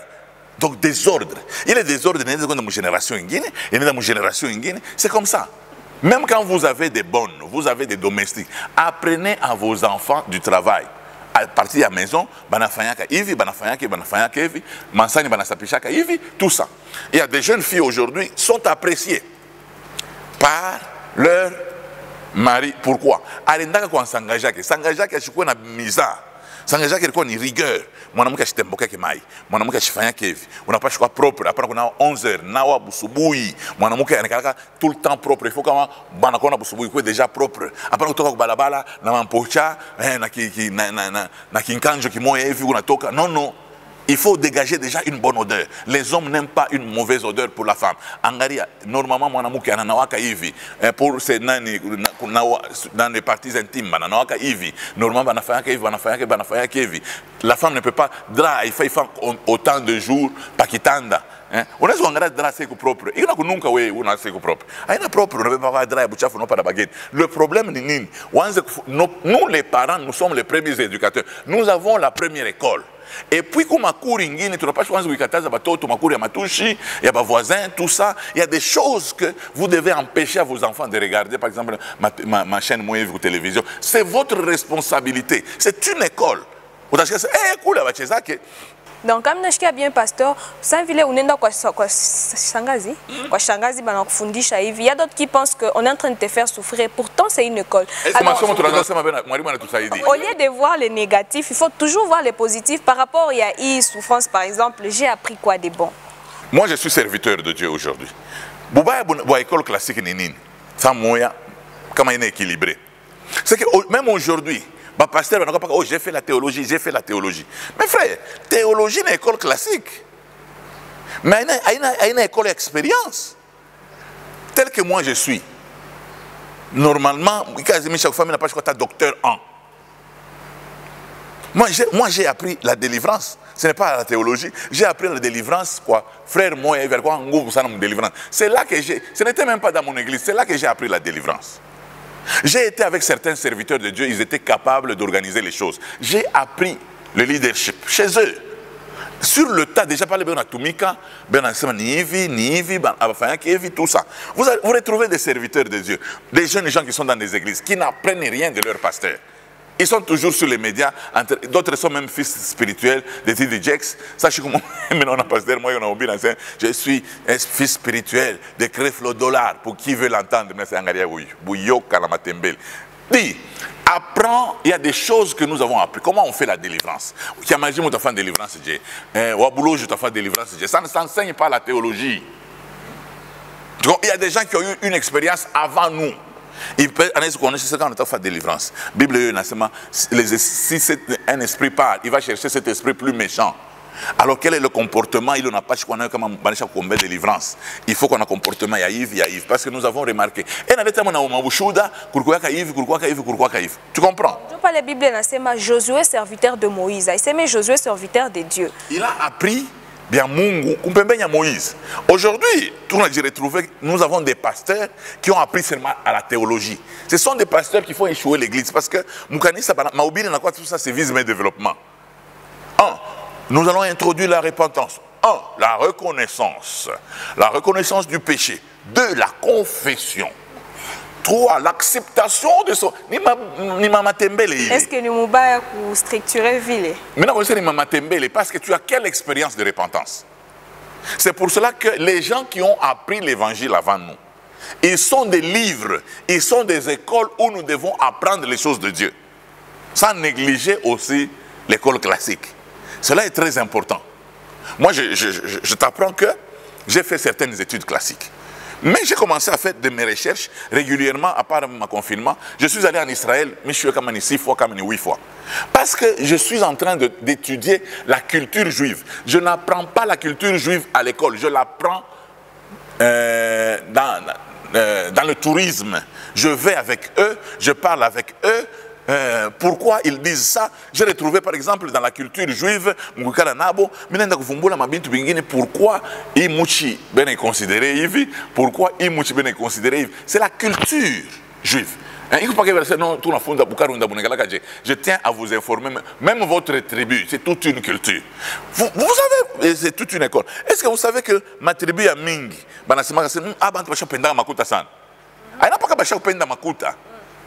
Donc désordre. Il est désordre dans une génération ingine, et dans une génération ingine, c'est comme ça. Même quand vous avez des bonnes, vous avez des domestiques, apprenez à vos enfants du travail. à partir de la maison, banafanyaka hivi, banafanyaka hivi, mansani banasapishaka hivi, tout ça. Il y a des jeunes filles aujourd'hui qui sont appréciées par leur mari. Pourquoi? Alendaka kwa s'engageaka, s'engageaka chukua na mizaa. S'engageaka ilikuwa ni rigueur. Mwanamke ashitemboke mai, mwanamke ashifanyake hivi. Unapaswa kuwa propre, hapana kuna 11h nawa busubuhi. Mwanamke anakalaka tout le temps propre. Il faut kama bana kona busubuhi kwa déjà propre. Hapana kutoka kubalabala na mampocha na kinkanjo kimoya hivi unatoka. Non non. Il faut dégager déjà une bonne odeur. Les hommes n'aiment pas une mauvaise odeur pour la femme. Angaria, normalement, mwanamke ananawaka hivi. Pour ces nani, dans les parties intimes, ananawaka hivi. Normalement, banafanyaka hivi. La femme ne peut pas dra, il faut autant de jours, pakitanda. Unaweza kuangalia dra siku propre. Ina kununka wewe una siku propre. Haina propre, on ne peut pas avoir dra buchafu non pas la baguette. Le problème ni nini? Nous les parents, nous sommes les premiers éducateurs. Nous avons la première école. Et puis, comme makuri ingine, tu n'as pas choisi de batoto, makuri ya matushi, il y a des voisins, tout ça. Il y a des choses que vous devez empêcher à vos enfants de regarder. Par exemple, ma chaîne Moïse ou télévision. C'est votre responsabilité. C'est une école. Donc, comme je bien pasteur, sans vile unenda kwa shangazi, kwa shangazi banakufundisha hivi. Il y a d'autres qui pensent qu'on est en train de te faire souffrir. Pourtant, c'est une école. Alors, au lieu de voir les négatifs, il faut toujours voir les positifs. Par rapport à une souffrance, par exemple, j'ai appris quoi de bon? Moi, je suis serviteur de Dieu aujourd'hui. Bouba est école classique ninin. Ça moya, comment il est équilibré. C'est que même aujourd'hui, bah, pasteur, oh, j'ai fait la théologie, j'ai fait la théologie. Mais frère, théologie est une école classique. Mais il y a une école d'expérience. Tel que moi je suis. Normalement, chaque famille n'a pas choisi docteur en. Moi, j'ai appris la délivrance. Ce n'est pas la théologie. J'ai appris la délivrance, quoi. Frère, moi, vers quoi on délivrance. C'est là que j'ai. Ce n'était même pas dans mon église. C'est là que j'ai appris la délivrance. J'ai été avec certains serviteurs de Dieu, ils étaient capables d'organiser les choses. J'ai appris le leadership chez eux. Sur le tas, déjà parlé de Tumika, tout ça. Vous retrouvez des serviteurs de Dieu, des jeunes gens qui sont dans des églises, qui n'apprennent rien de leur pasteur. Ils sont toujours sur les médias, d'autres sont même fils spirituels de T.D. Jakes. Sachez comment, maintenant on a pasteur, moi on a oublié, je suis un fils spirituel de Creflo Dollar, pour qui veut l'entendre, mais c'est Angaria Bouyo Kalamatembel. Dis, apprends, il y a des choses que nous avons appris. Comment on fait la délivrance? Qui imagine tu as fait une délivrance, Wabulo, je t'ai fait une délivrance, ça ne s'enseigne pas la théologie. Il y a des gens qui ont eu une expérience avant nous. Il peut connaître ce qu'on a fait délivrance. Bible, si un esprit part, il va chercher cet esprit plus méchant. Alors quel est le comportement? Il n'a pas qu'on a comme un délivrance. Il faut qu'on ait un comportement yaïf, parce que nous avons remarqué. Et tu comprends? Je parle de la Bible, Josué serviteur de Moïse. Il s'est mis Josué serviteur de Dieu. Il a appris. Bien Mungu, Moïse. Aujourd'hui, nous avons des pasteurs qui ont appris seulement à la théologie. Ce sont des pasteurs qui font échouer l'église parce que tout ça, c'est vise mes développements. Nous allons introduire la repentance. La reconnaissance. La reconnaissance du péché. 2, la confession. 3, l'acceptation de son. Est-ce que nous avons structuré ville? Parce que tu as quelle expérience de repentance? C'est pour cela que les gens qui ont appris l'évangile avant nous, ils sont des livres, ils sont des écoles où nous devons apprendre les choses de Dieu. Sans négliger aussi l'école classique. Cela est très important. Moi, je t'apprends que j'ai fait certaines études classiques. Mais j'ai commencé à faire de mes recherches régulièrement, à part mon confinement. Je suis allé en Israël, mais je suis comme 6 fois, comme 8 fois. Parce que je suis en train d'étudier la culture juive. Je n'apprends pas la culture juive à l'école, je l'apprends dans le tourisme. Je vais avec eux, je parle avec eux. Pourquoi ils disent ça? J'ai retrouvé par exemple dans la culture juive, pourquoi Imuchi est considéré, pourquoi Imuchi est considéré. C'est la culture juive. Je tiens à vous informer, même votre tribu, c'est toute une culture. Vous savez, c'est toute une école. Est-ce que vous savez que ma tribu a Mingi,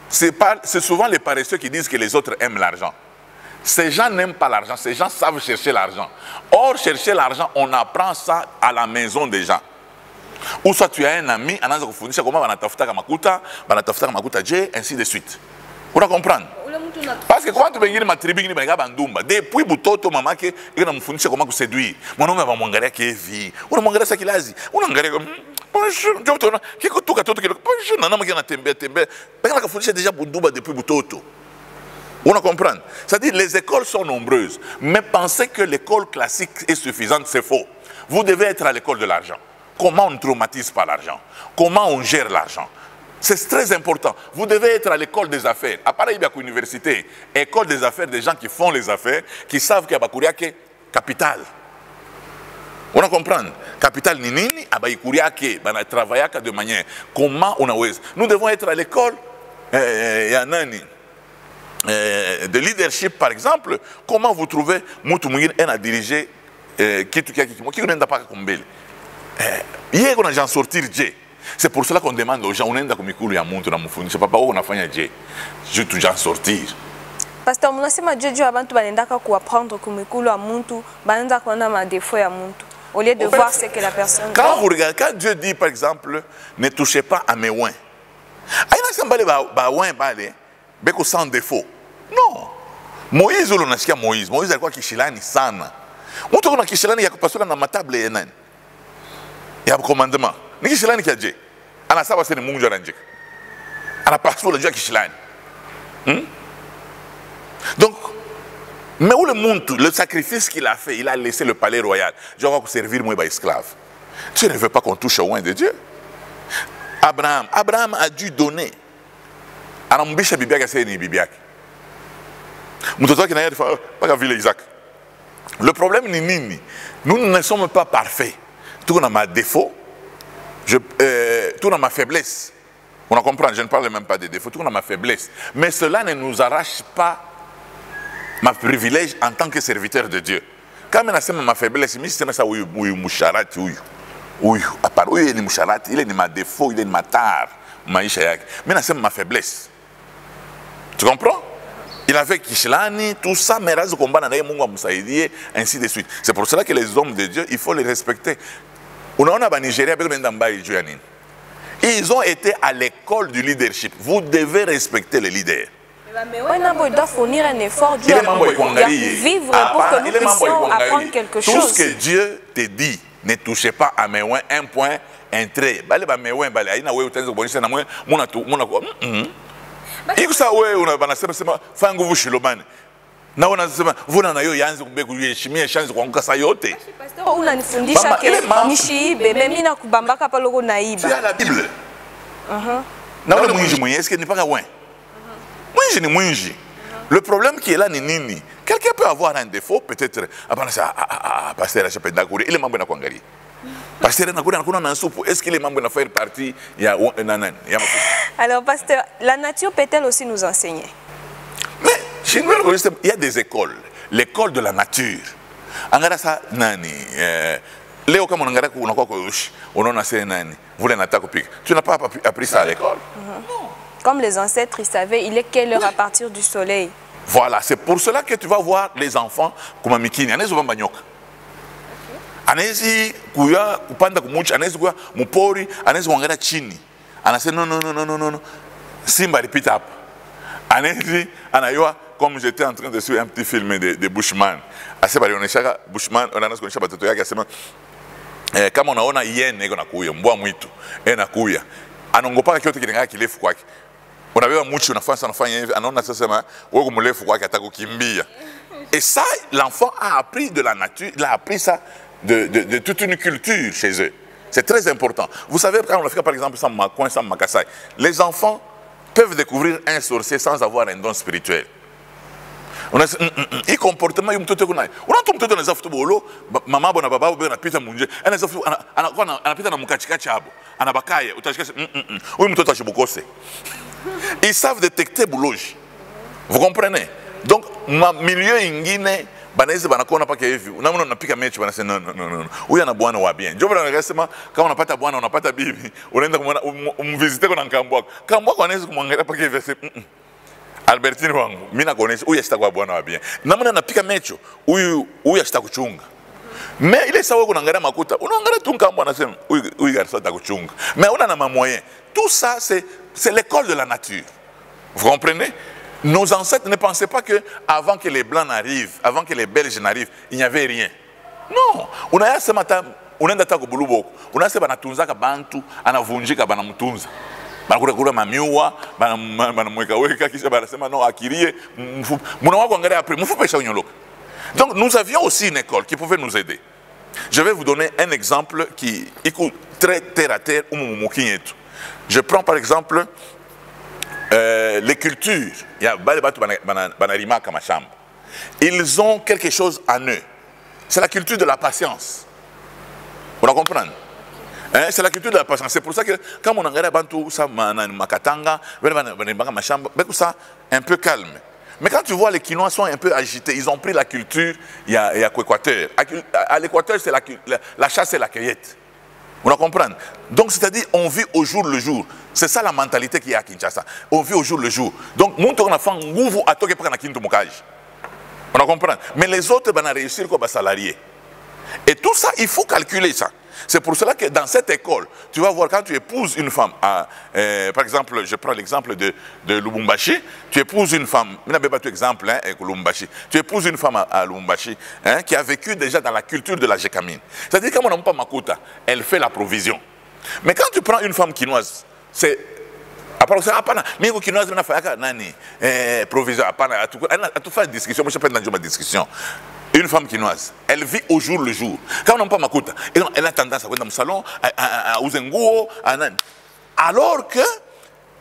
c'est souvent les paresseux qui disent que les autres aiment l'argent. Ces gens n'aiment pas l'argent, ces gens savent chercher l'argent. Or, chercher l'argent, on apprend ça à la maison déjà. Ou soit tu as un ami, anaanza kufundisha comment banatafuta makuta je, ainsi de suite. Vous comprenez? Parce que quand tu veux ma tribu ni banga bandumba, depuis butoto mamake ina mfundisha comment séduire. Mwanaume va mwangalia kivi, unamwangalia sakilazi, unaangalia comme bonjour, ndio tuna kiko tuka toto kile bonjour nana maki anatembea tembea. Banga kafundisha déjà bundumba depuis butoto. Vous comprenez? C'est-à-dire les écoles sont nombreuses, mais penser que l'école classique est suffisante, c'est faux. Vous devez être à l'école de l'argent. Comment on ne traumatise pas l'argent? Comment on gère l'argent? C'est très important. Vous devez être à l'école des affaires. À part l'université, école des affaires, des gens qui font les affaires, qui savent qu'il y a capital. On comprend? Capital ni nini, abaikuriake, bana travaillaka de manière. Comment on a. Nous devons être à l'école. Il y a nani. De leadership, par exemple. Comment vous trouvez Moutou Mouyin à diriger qui n'a pas combien. Hier, on a déjà sorti Dje. C'est pour cela qu'on demande aux gens, on est dans le cours, il y a un monde, je ne sais pas où on a fait Dje. Je vais tout déjà sortir. Pasteur, on a dit avant tout, on va apprendre comme cours à Muntu, on a des défauts à Muntu. Au lieu de voir ce que la personne. Quand vous regardez, quand Dieu dit par exemple, ne touchez pas à mes ouins. Il y a des ouins sans défaut. Non. Moïse, on a dit Moïse. Moïse a quoi qui chilani sana. On a dit qu'il y a passer dans ma table. Il y a un commandement. Ni kishilani kia je. Ana sawa sene mungu jwa ranjik. Ana pastor la jwa kishilani. Donc, mais où le monde, le sacrifice qu'il a fait, il a laissé le palais royal. Je vais servir moi esclave. Dieu ne veut pas qu'on touche au oin de Dieu. Abraham a dû donner. Ana mbisha bibiak a ni bibiak. Moutoto qui n'a pas vu Isaac. Le problème ni nini. Nous ne sommes pas parfaits. Tout dans ma défaut, tout dans ma faiblesse. On comprend, je ne parle même pas des défauts, tout dans ma faiblesse. Mais cela ne nous arrache pas ma privilège en tant que serviteur de Dieu. Quand je ma faiblesse, je suis ça oui moucharati oui à part oui il est moucharati, il est ma défaut, il est ma tare, maisha yake. Mais c'est ma faiblesse. Tu comprends? Il avait Kishlani, tout ça, mais razo combat na Mungu amsaidie, ainsi de suite. C'est pour cela que les hommes de Dieu, il faut les respecter. On a au Nigeria, ils ont été à l'école du leadership. Vous devez respecter les leaders. Il doit fournir un effort Dieu vivre pour que nous puissions apprendre quelque chose. Tout ce que Dieu te dit, ne touchez pas à mes ouins, un point, un trait. Na wanasema vuna na hiyo yanze kuheshimia chance kwa mkasa yote. Pastor unanifundisha ke nishiibe mimi na kubambaka pale uko naiba. C'est la Bible. Na wale mwinji mwenye est-ce que ni pas loin? Mwinji ni mwinji. Le problème qui est là ni nini? Quelqu'un peut avoir un défaut peut-être abana ça pasteur achapenda kule ile mambo inakuangalia. Pasteur anakuwa anakuwa na supu. Est-ce que les membres na faire partie ya nanani? Alors pasteur, la nature peut-elle aussi nous enseigner? Mais chez nous, il y a des écoles. L'école de la nature. Angara nani. Léo, comme on a on a fait nani. Vous l'avez attaqué. Tu n'as pas appris ça à l'école. Comme les ancêtres, ils savaient, il est quelle heure à partir du soleil. Voilà, c'est pour cela que tu vas voir les enfants comme un mikini. Anezi va banyok. Anezi kuya kupanda kumuchi. Anezi kuya mupori. Anezi wangara chini. Anase non. Simba repeat up. Anezi anayoa. Comme j'étais en train de suivre un petit film de Bushman, assez bari oneshaka Bushman on a naskonisha batoto yake asema kama unaona yene iko nakuya mbwa mwitu nakuya anongopaka kyote kilinga kirefu kwake unabeba muchi unafanya hivi anaona sasa sema wewe mrefu kwake atakukimbia. Et ça l'enfant a appris de la nature, il a appris ça de toute une culture chez eux. C'est très important. Vous savez quand on a fait par exemple ça Makouin ça Makasai, les enfants peuvent découvrir un sorcier sans avoir un don spirituel. On a un comportement il mtoto kuna on a mtoto anaanza futbolo mama bona baba baba anapita munje anaanza anapita na mkachikachi hapo anabakaya utashika huyu mtoto ashibukose. Ils savent détecter bouloji. Vous comprenez? Donc ma milieu ingine banaweza banakona paka hivi unaona unapika mechi banasema non huyu ana bwana wa bien ndio bwana anasema kama unapata bwana unapata bibi unaenda kumvisite kwa nkambo wako anaweza kumwangalia paka hivi Albertine wangu, mina konesha, uya sita kwa bwana wa bien. Namana napika mecho, uya sita kuchunga. Mais ile sawa kunangalia makuta, unaangalia tu nkambo anasema, uyu garçon ta kuchunga. Mais on a ma moyen. Tout ça, c'est l'école de la nature. Vous comprenez? Nos ancêtres ne pensaient pas que avant que les Blancs n'arrivent, avant que les Belges n'arrivent, il n'y avait rien. Non. On a ce matin, on a un attaque au boulot. On a ce matin, on a un bantu, on a vunji, on a un mutunza. Banakura mamiwa, banamweka kisha banasema non akirie, muna kuangalia après, mfu pesha unyoloka. Donc nous avions aussi une école qui pouvait nous aider. Je vais vous donner un exemple qui est très terre à terre. Je prends par exemple les cultures. Il y a banarima comme chambre. Ils ont quelque chose en eux. C'est la culture de la patience. Vous la comprenez? Hein? C'est la culture de la patience. C'est pour ça que quand on regarde Bantu, ça, Makatanga, ça un peu calme. Mais quand tu vois les Quinois sont un peu agités, ils ont pris la culture, il y a l'Équateur. À l'Équateur, c'est la chasse et la cueillette. Vous la comprenez? Donc, c'est-à-dire, on vit au jour le jour. C'est ça la mentalité qu'il y a à Kinshasa. On vit au jour le jour. Donc, on a fait un goût à tout pour Kinto Mokaj. On la comprend? Mais les autres, vont réussir comme salariés. Et tout ça, il faut calculer ça. C'est pour cela que dans cette école, tu vas voir quand tu épouses une femme, par exemple, je prends l'exemple de Lubumbashi, tu épouses une femme, exemple, hein, Lubumbashi, tu épouses une femme à Lubumbashi hein, qui a vécu déjà dans la culture de la Gécamine. C'est-à-dire quand on n'a pas Makuta, elle fait la provision. Mais quand tu prends une femme quinoise, c'est... Après, ça apana, mais vous quinoise, on a fait nani, provision, apana, à tout faire une discussion, moi je peux dans une discussion. Une femme quinoise, elle vit au jour le jour. Quand on n'a pas Makuta, elle a tendance à aller dans le salon, à Uzengo, à Nan. Alors que,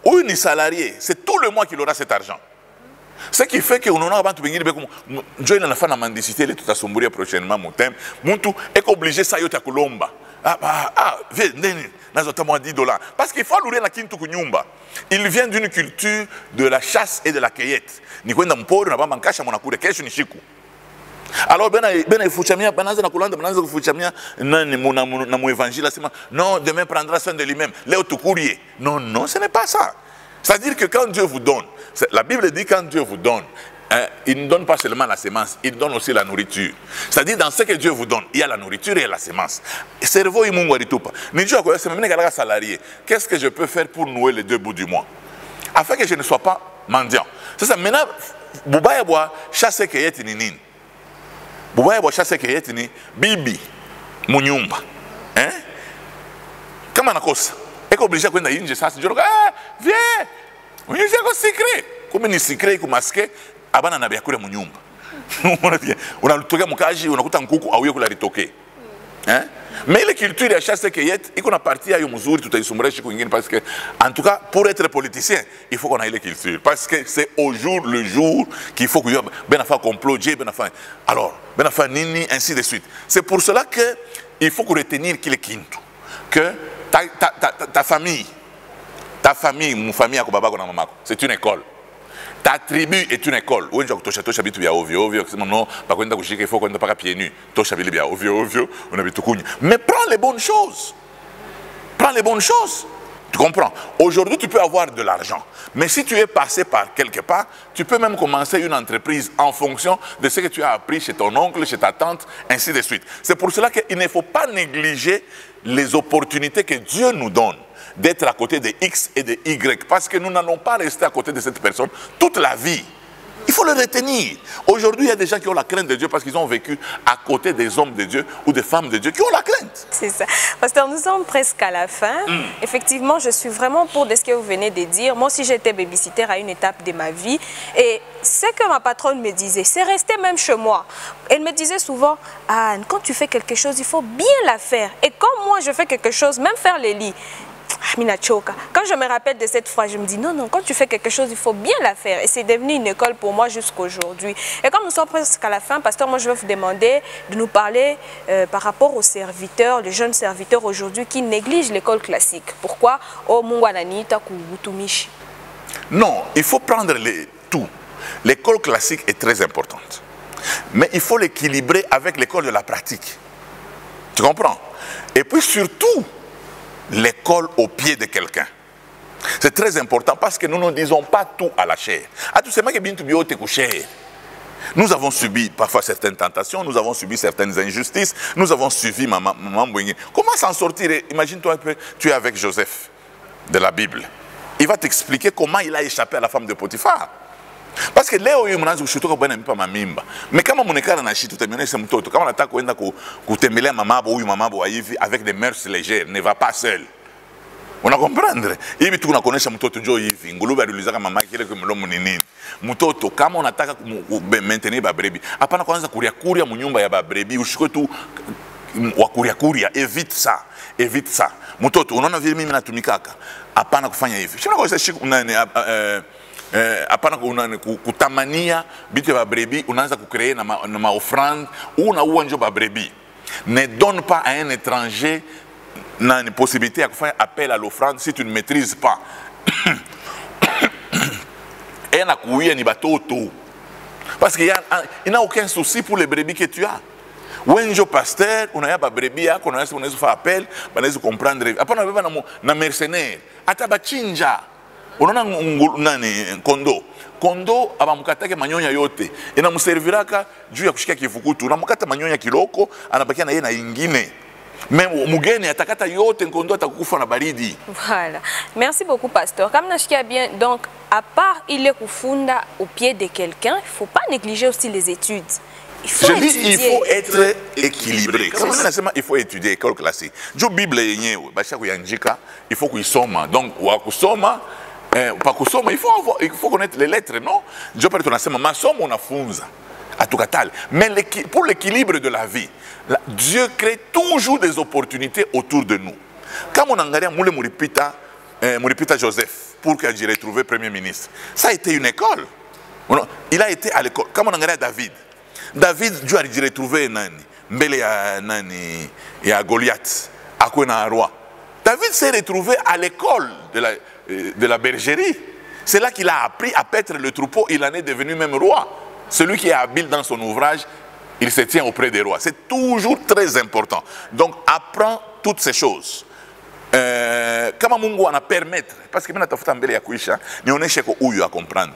une salarié, c'est tout le mois qu'il aura cet argent. Ce qui fait qu'on a avant de venir, Dieu n'a pas de mendicité, il est tout à sombrer prochainement, mon thème. Muntu est obligé ça y est à Colomba. Viens, n'a 10 $. Parce qu'il faut l'ouvrir la Kintu Kunyumba. Il vient d'une culture de la chasse et de la cueillette. Ni kwenda mpori na bamba nkasha mwanakure kesho ni shiku. Alors ben fuchamia banaza na kulanda banaza kufuchamia nani na mu évangile sema non demain prendra soin de lui-même Léo Tukurie. Non non, ce n'est pas ça. C'est-à-dire que quand Dieu vous donne, la Bible dit quand Dieu vous donne, il ne donne pas seulement la semence, il donne aussi la nourriture. C'est-à-dire dans ce que Dieu vous donne, il y a la nourriture et la semence. Cerveau imunguaritupa. Nidio quoi c'est même un salarié. Qu'est-ce que je peux faire pour nouer les deux bouts du mois afin que je ne sois pas mendiant. C'est ça maintenant bubaya boa chasse keyeti nini. Bubaya boa chasse keyeti ni bibi munyumba. Hein? Kama nakosa. Eko obligé kwenda nje sasa njoro viens. Unyizi yako secret. Kumbe ni secret kumaske abana na byakule mu nyumba. Unalitoka mukaji unakuta nkuku auye kula litoke. Hein? Mais la culture ya chasse cueillette, il y a une partie à Yomuzuri, tout est sombré chez Kouingin, parce que, en tout cas, pour être politicien, il faut qu'on ait les cultures. Parce que c'est au jour le jour qu'il faut qu'il y ait ben affaire complot, ben affaire. Alors, ben affaire nini, ainsi de suite. C'est pour cela qu'il faut qu'on retenir qu'il est quinto. Que ta famille, mon famille, c'est une école. Ta tribu est une école. Il faut qu'on ne pas pieds nus. Mais prends les bonnes choses. Prends les bonnes choses. Tu comprends? Aujourd'hui, tu peux avoir de l'argent. Mais si tu es passé par quelque part, tu peux même commencer une entreprise en fonction de ce que tu as appris chez ton oncle, chez ta tante, ainsi de suite. C'est pour cela qu'il ne faut pas négliger les opportunités que Dieu nous donne d'être à côté de X et de Y, parce que nous n'allons pas rester à côté de cette personne toute la vie. Il faut le retenir. Aujourd'hui, il y a des gens qui ont la crainte de Dieu parce qu'ils ont vécu à côté des hommes de Dieu ou des femmes de Dieu qui ont la crainte. C'est ça. Pasteur, nous sommes presque à la fin. Effectivement, je suis vraiment pour ce que vous venez de dire. Moi aussi, j'étais babysitter à une étape de ma vie. Et ce que ma patronne me disait, c'est rester même chez moi. Elle me disait souvent, Anne, quand tu fais quelque chose, il faut bien la faire. Et comme moi, je fais quelque chose, même faire les lits, quand je me rappelle de cette phrase, je me dis non, non, quand tu fais quelque chose, il faut bien la faire. Et c'est devenu une école pour moi jusqu'à aujourd'hui. Et comme nous sommes presque à la fin, pasteur, moi je vais vous demander de nous parler par rapport aux serviteurs, les jeunes serviteurs aujourd'hui qui négligent l'école classique. Pourquoi? Non, il faut prendre tout. L'école classique est très importante. Mais il faut l'équilibrer avec l'école de la pratique. Tu comprends? Et puis surtout, l'école au pied de quelqu'un. C'est très important parce que nous ne disons pas tout à la chair. Nous avons subi parfois certaines tentations, nous avons subi certaines injustices, nous avons suivi Maman Bouingé. Comment s'en sortir? Imagine-toi un peu, tu es avec Joseph de la Bible. Il va t'expliquer comment il a échappé à la femme de Potiphar. Parce que leo hiyo mnaanza kushutuka bwana mpa mamimba. Mais kama monekana na shitu tamionyesha mtoto, kama unataka kwenda kutembelea mamabo huyu mamabo wa hivi avec des mœurs légères, ne va pas seul. Una comprendre? Hivi tu unakonesha mtoto njoo hivi, ngulube aliulizaka mama yake ile kwa mlomo ni nini. Mtoto kama unataka maintenir ba brebi, hapana kwanza kuria munyumba ya ba brebi, ushike tu wa kuria, évite ça. Évite ça. Mtoto unaona vile mimi natumikaka, hapana kufanya hivi. Shina kwa sasa hapana kutamania bitu ya babrebi, unaanza kucréer na maofrande, unaua njo babrebi. Ne donne pas à un étranger une possibilité à faire appel à l'offrande si tu ne maîtrises pas. Et na kuia ni batoto. Parce qu'il n'a aucun souci pour les brebis que tu as. Wenjo pasteur, on a ba brebis yako, on a faire appel, on a comprendre. Hapana beba na mercenaire. Ata bachinja. Unaona nani kondo abamukatake manyonya yote inamserviraka juu ya kushika kifukutu, unamkata manyonya kiloko anabakia na yeye na ingine, même mugeni atakata yote kondo atakufa na baridi. Voilà, merci beaucoup pasteur. Comme nashikia bien, donc à part il est kufunda au pied de quelqu'un, il faut pas négliger aussi les études. Je dis il faut être équilibré. Comme on dit, il faut étudier école classique. Jo Bible yenyewe basha kuyanjika, il faut kuisoma. Donc wa kusoma il faut connaître les lettres, non? Je parle de ton masomo unafunza atukatal. Mais pour l'équilibre de la vie, Dieu crée toujours des opportunités autour de nous. Comme on angalia Muripita Joseph pour qu'il ait retrouvé Premier ministre, ça a été une école. Il a été à l'école. Comme on angalia David, Dieu a retrouvé Nani, Mbele ya Nani, ya Goliath, Akwena roi. David s'est retrouvé à l'école de la bergerie. C'est là qu'il a appris à paître le troupeau. Il en est devenu même roi. Celui qui est habile dans son ouvrage, il se tient auprès des rois. C'est toujours très important. Donc, apprends toutes ces choses. Kama Mungu ana permettre, parce que mimi natafuta mbele ya kuisha, nionyeshe kwa huyu à comprendre.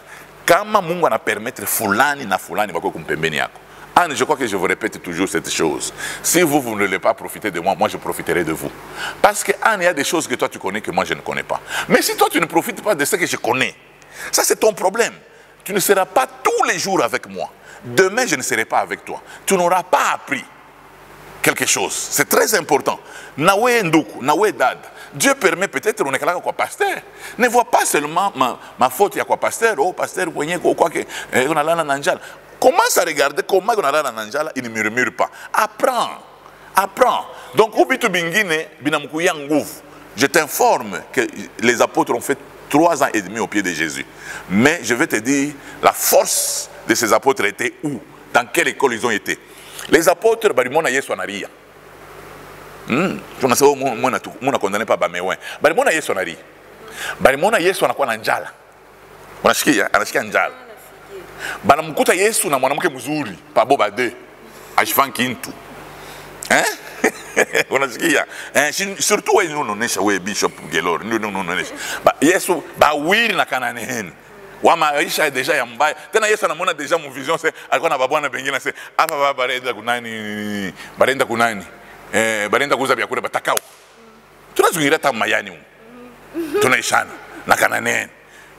Kama Mungu ana permettre fulani na fulani bako kumpembeni yako. Anne, je crois que je vous répète toujours cette chose. Si vous ne voulez pas profiter de moi, moi je profiterai de vous. Parce que Anne, il y a des choses que toi tu connais que moi je ne connais pas. Mais si toi tu ne profites pas de ce que je connais, ça c'est ton problème. Tu ne seras pas tous les jours avec moi. Demain je ne serai pas avec toi. Tu n'auras pas appris quelque chose. C'est très important. Nawe Nduku, Nawe Dad. Dieu permet peut-être on est là quoi pasteur. Ne vois pas seulement ma faute, il y a quoi pasteur, oh pasteur, quoi que on a là nanjal. Commence à regarder comment on a là nanjala, il ne murmure pas. Apprends. Apprends. Donc au bitu bingine binamkuya nguvu. Je t'informe que les apôtres ont fait 3 ans et demi au pied de Jésus. Mais je vais te dire la force de ces apôtres était où? Dans quelle école ils ont été? Les apôtres barimona Yesu anaria. Tunasema mwana condamné pas bamewe. Barimona Yesu anaria. Barimona Yesu anakuwa na njala. Unasikia? Anasikia njala. Banamkuta Yesu na mwanamke mzuri pabo bade. Ashifan kintu. Unasikia? Surtout wewe unaonesha wewe Bishop Gelor. Ndio unaonesha. Yesu bawili na Kanaani. Wa maisha deja ya mbaya. Tena Yesu anamwona deja mu vision c'est alikuwa na babwana bengine c'est hapa baba barenda kunani? Barenda kunani? Barenda kuuza vyakula batakao. Tunazungira hata mayani. Tunaishana na Kanaani.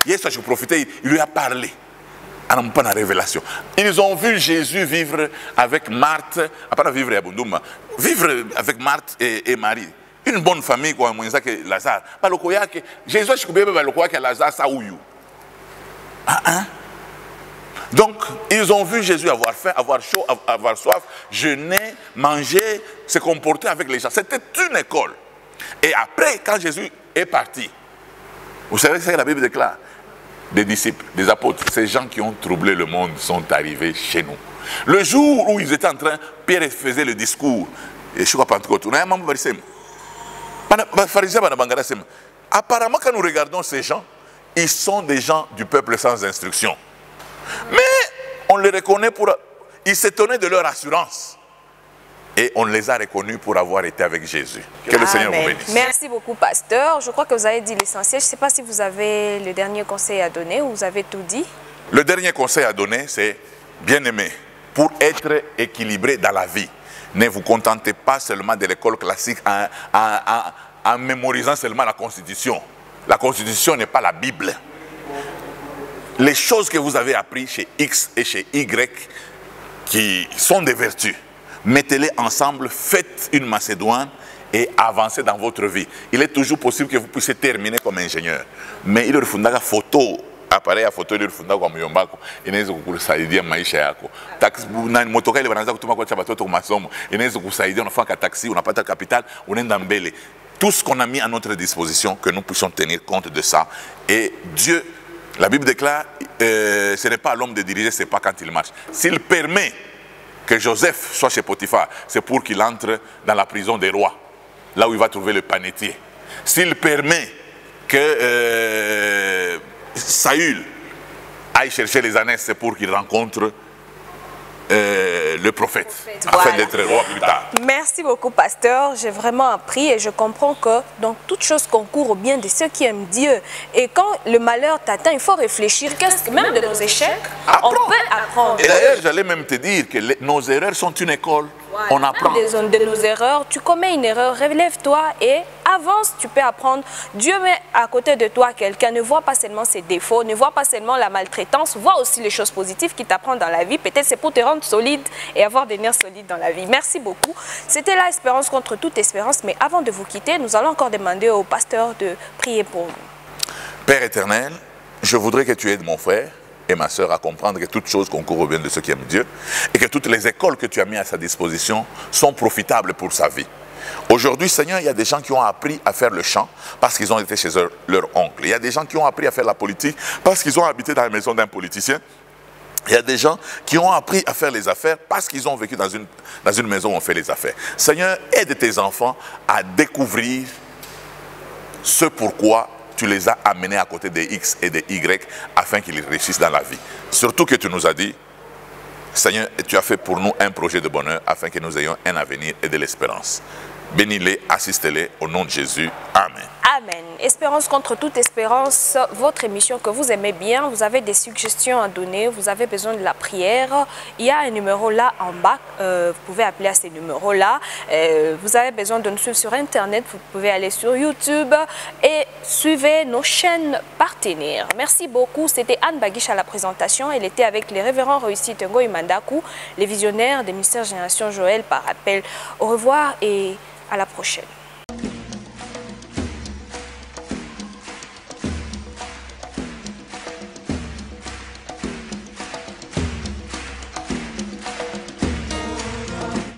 Yesu a profité, il lui a parlé. Anampa na révélation. Ils ont vu Jésus vivre avec Marthe, pas vivre à Bunduma, vivre avec Marthe et Marie. Une bonne famille quoi, moins que Lazare. Baloko yake, Jésus a chikubebe baloko yake Lazare sa uyu. Donc, ils ont vu Jésus avoir faim, avoir chaud, avoir soif, jeûner, manger, se comporter avec les gens. C'était une école. Et après, quand Jésus est parti, vous savez ce que la Bible déclare? Des disciples, des apôtres, ces gens qui ont troublé le monde sont arrivés chez nous. Le jour où ils étaient en train, Pierre faisait le discours, et je crois Pentecôte, apparemment quand nous regardons ces gens, ils sont des gens du peuple sans instruction. Mais on les reconnaît pour... Ils s'étonnaient de leur assurance. et on les a reconnus pour avoir été avec Jésus. Que le Seigneur vous bénisse. Merci beaucoup, pasteur. Je crois que vous avez dit l'essentiel. Je ne sais pas si vous avez le dernier conseil à donner ou vous avez tout dit. Le dernier conseil à donner, c'est, bien-aimé, pour être équilibré dans la vie, ne vous contentez pas seulement de l'école classique en mémorisant seulement la Constitution. La Constitution n'est pas la Bible. Les choses que vous avez apprises chez X et chez Y, qui sont des vertus, mettez-les ensemble, faites une Macédoine et avancez dans votre vie. Il est toujours possible que vous puissiez terminer comme ingénieur. Mais il faut une photo, appareil à photo, il faut comme yombako. Il faut que ça aide maisha yako. Taxi, na motoka ile banaanza kutuma kwa watoto masomo. Inaweza kusaidia unafanya taxi, unapata capital, unaenda mbele. Tout ce qu'on a mis à notre disposition, que nous puissions tenir compte de ça. Et Dieu, la Bible déclare, ce n'est pas à l'homme de diriger, ce n'est pas quand il marche. S'il permet que Joseph soit chez Potiphar, c'est pour qu'il entre dans la prison des rois, là où il va trouver le panetier. S'il permet que Saül aille chercher les ânesses, c'est pour qu'il rencontre le prophète, afin d'être roi plus tard. Merci beaucoup, pasteur. J'ai vraiment appris et je comprends que donc toute chose concourt au bien de ceux qui aiment Dieu. Et quand le malheur t'atteint, il faut réfléchir. Qu'est-ce que même de nos échecs, on peut apprendre. Et d'ailleurs, j'allais même te dire que nos erreurs sont une école. Voilà. On apprend. De nos erreurs, tu commets une erreur, relève-toi et avance, tu peux apprendre. Dieu met à côté de toi quelqu'un, ne voit pas seulement ses défauts, ne voit pas seulement la maltraitance, voit aussi les choses positives qui t'apprennent dans la vie. Peut-être c'est pour te rendre solide et avoir des nerfs solides dans la vie. Merci beaucoup. C'était la espérance contre toute espérance, mais avant de vous quitter, nous allons encore demander au pasteur de prier pour nous. Père éternel, je voudrais que tu aides mon frère et ma soeur à comprendre que toutes choses concourent au bien de ceux qui aiment Dieu et que toutes les écoles que tu as mises à sa disposition sont profitables pour sa vie. Aujourd'hui, Seigneur, il y a des gens qui ont appris à faire le chant parce qu'ils ont été chez leur oncle. Il y a des gens qui ont appris à faire la politique parce qu'ils ont habité dans la maison d'un politicien. Il y a des gens qui ont appris à faire les affaires parce qu'ils ont vécu dans une maison où on fait les affaires. Seigneur, aide tes enfants à découvrir ce pourquoi tu les as amenés à côté des X et des Y afin qu'ils réussissent dans la vie. Surtout que tu nous as dit, Seigneur, tu as fait pour nous un projet de bonheur afin que nous ayons un avenir et de l'espérance. Bénis-les, assistez-les au nom de Jésus. Amen. Amen. Espérance contre toute espérance, votre émission que vous aimez bien, vous avez des suggestions à donner, vous avez besoin de la prière, il y a un numéro là en bas, vous pouvez appeler à ces numéros-là. Vous avez besoin de nous suivre sur Internet, vous pouvez aller sur YouTube et suivez nos chaînes partenaires. Merci beaucoup, c'était Anne Baguiche à la présentation, elle était avec les révérends Réussi Tengo Imandaku, les visionnaires des ministères Génération Joël par appel. Au revoir et à la prochaine.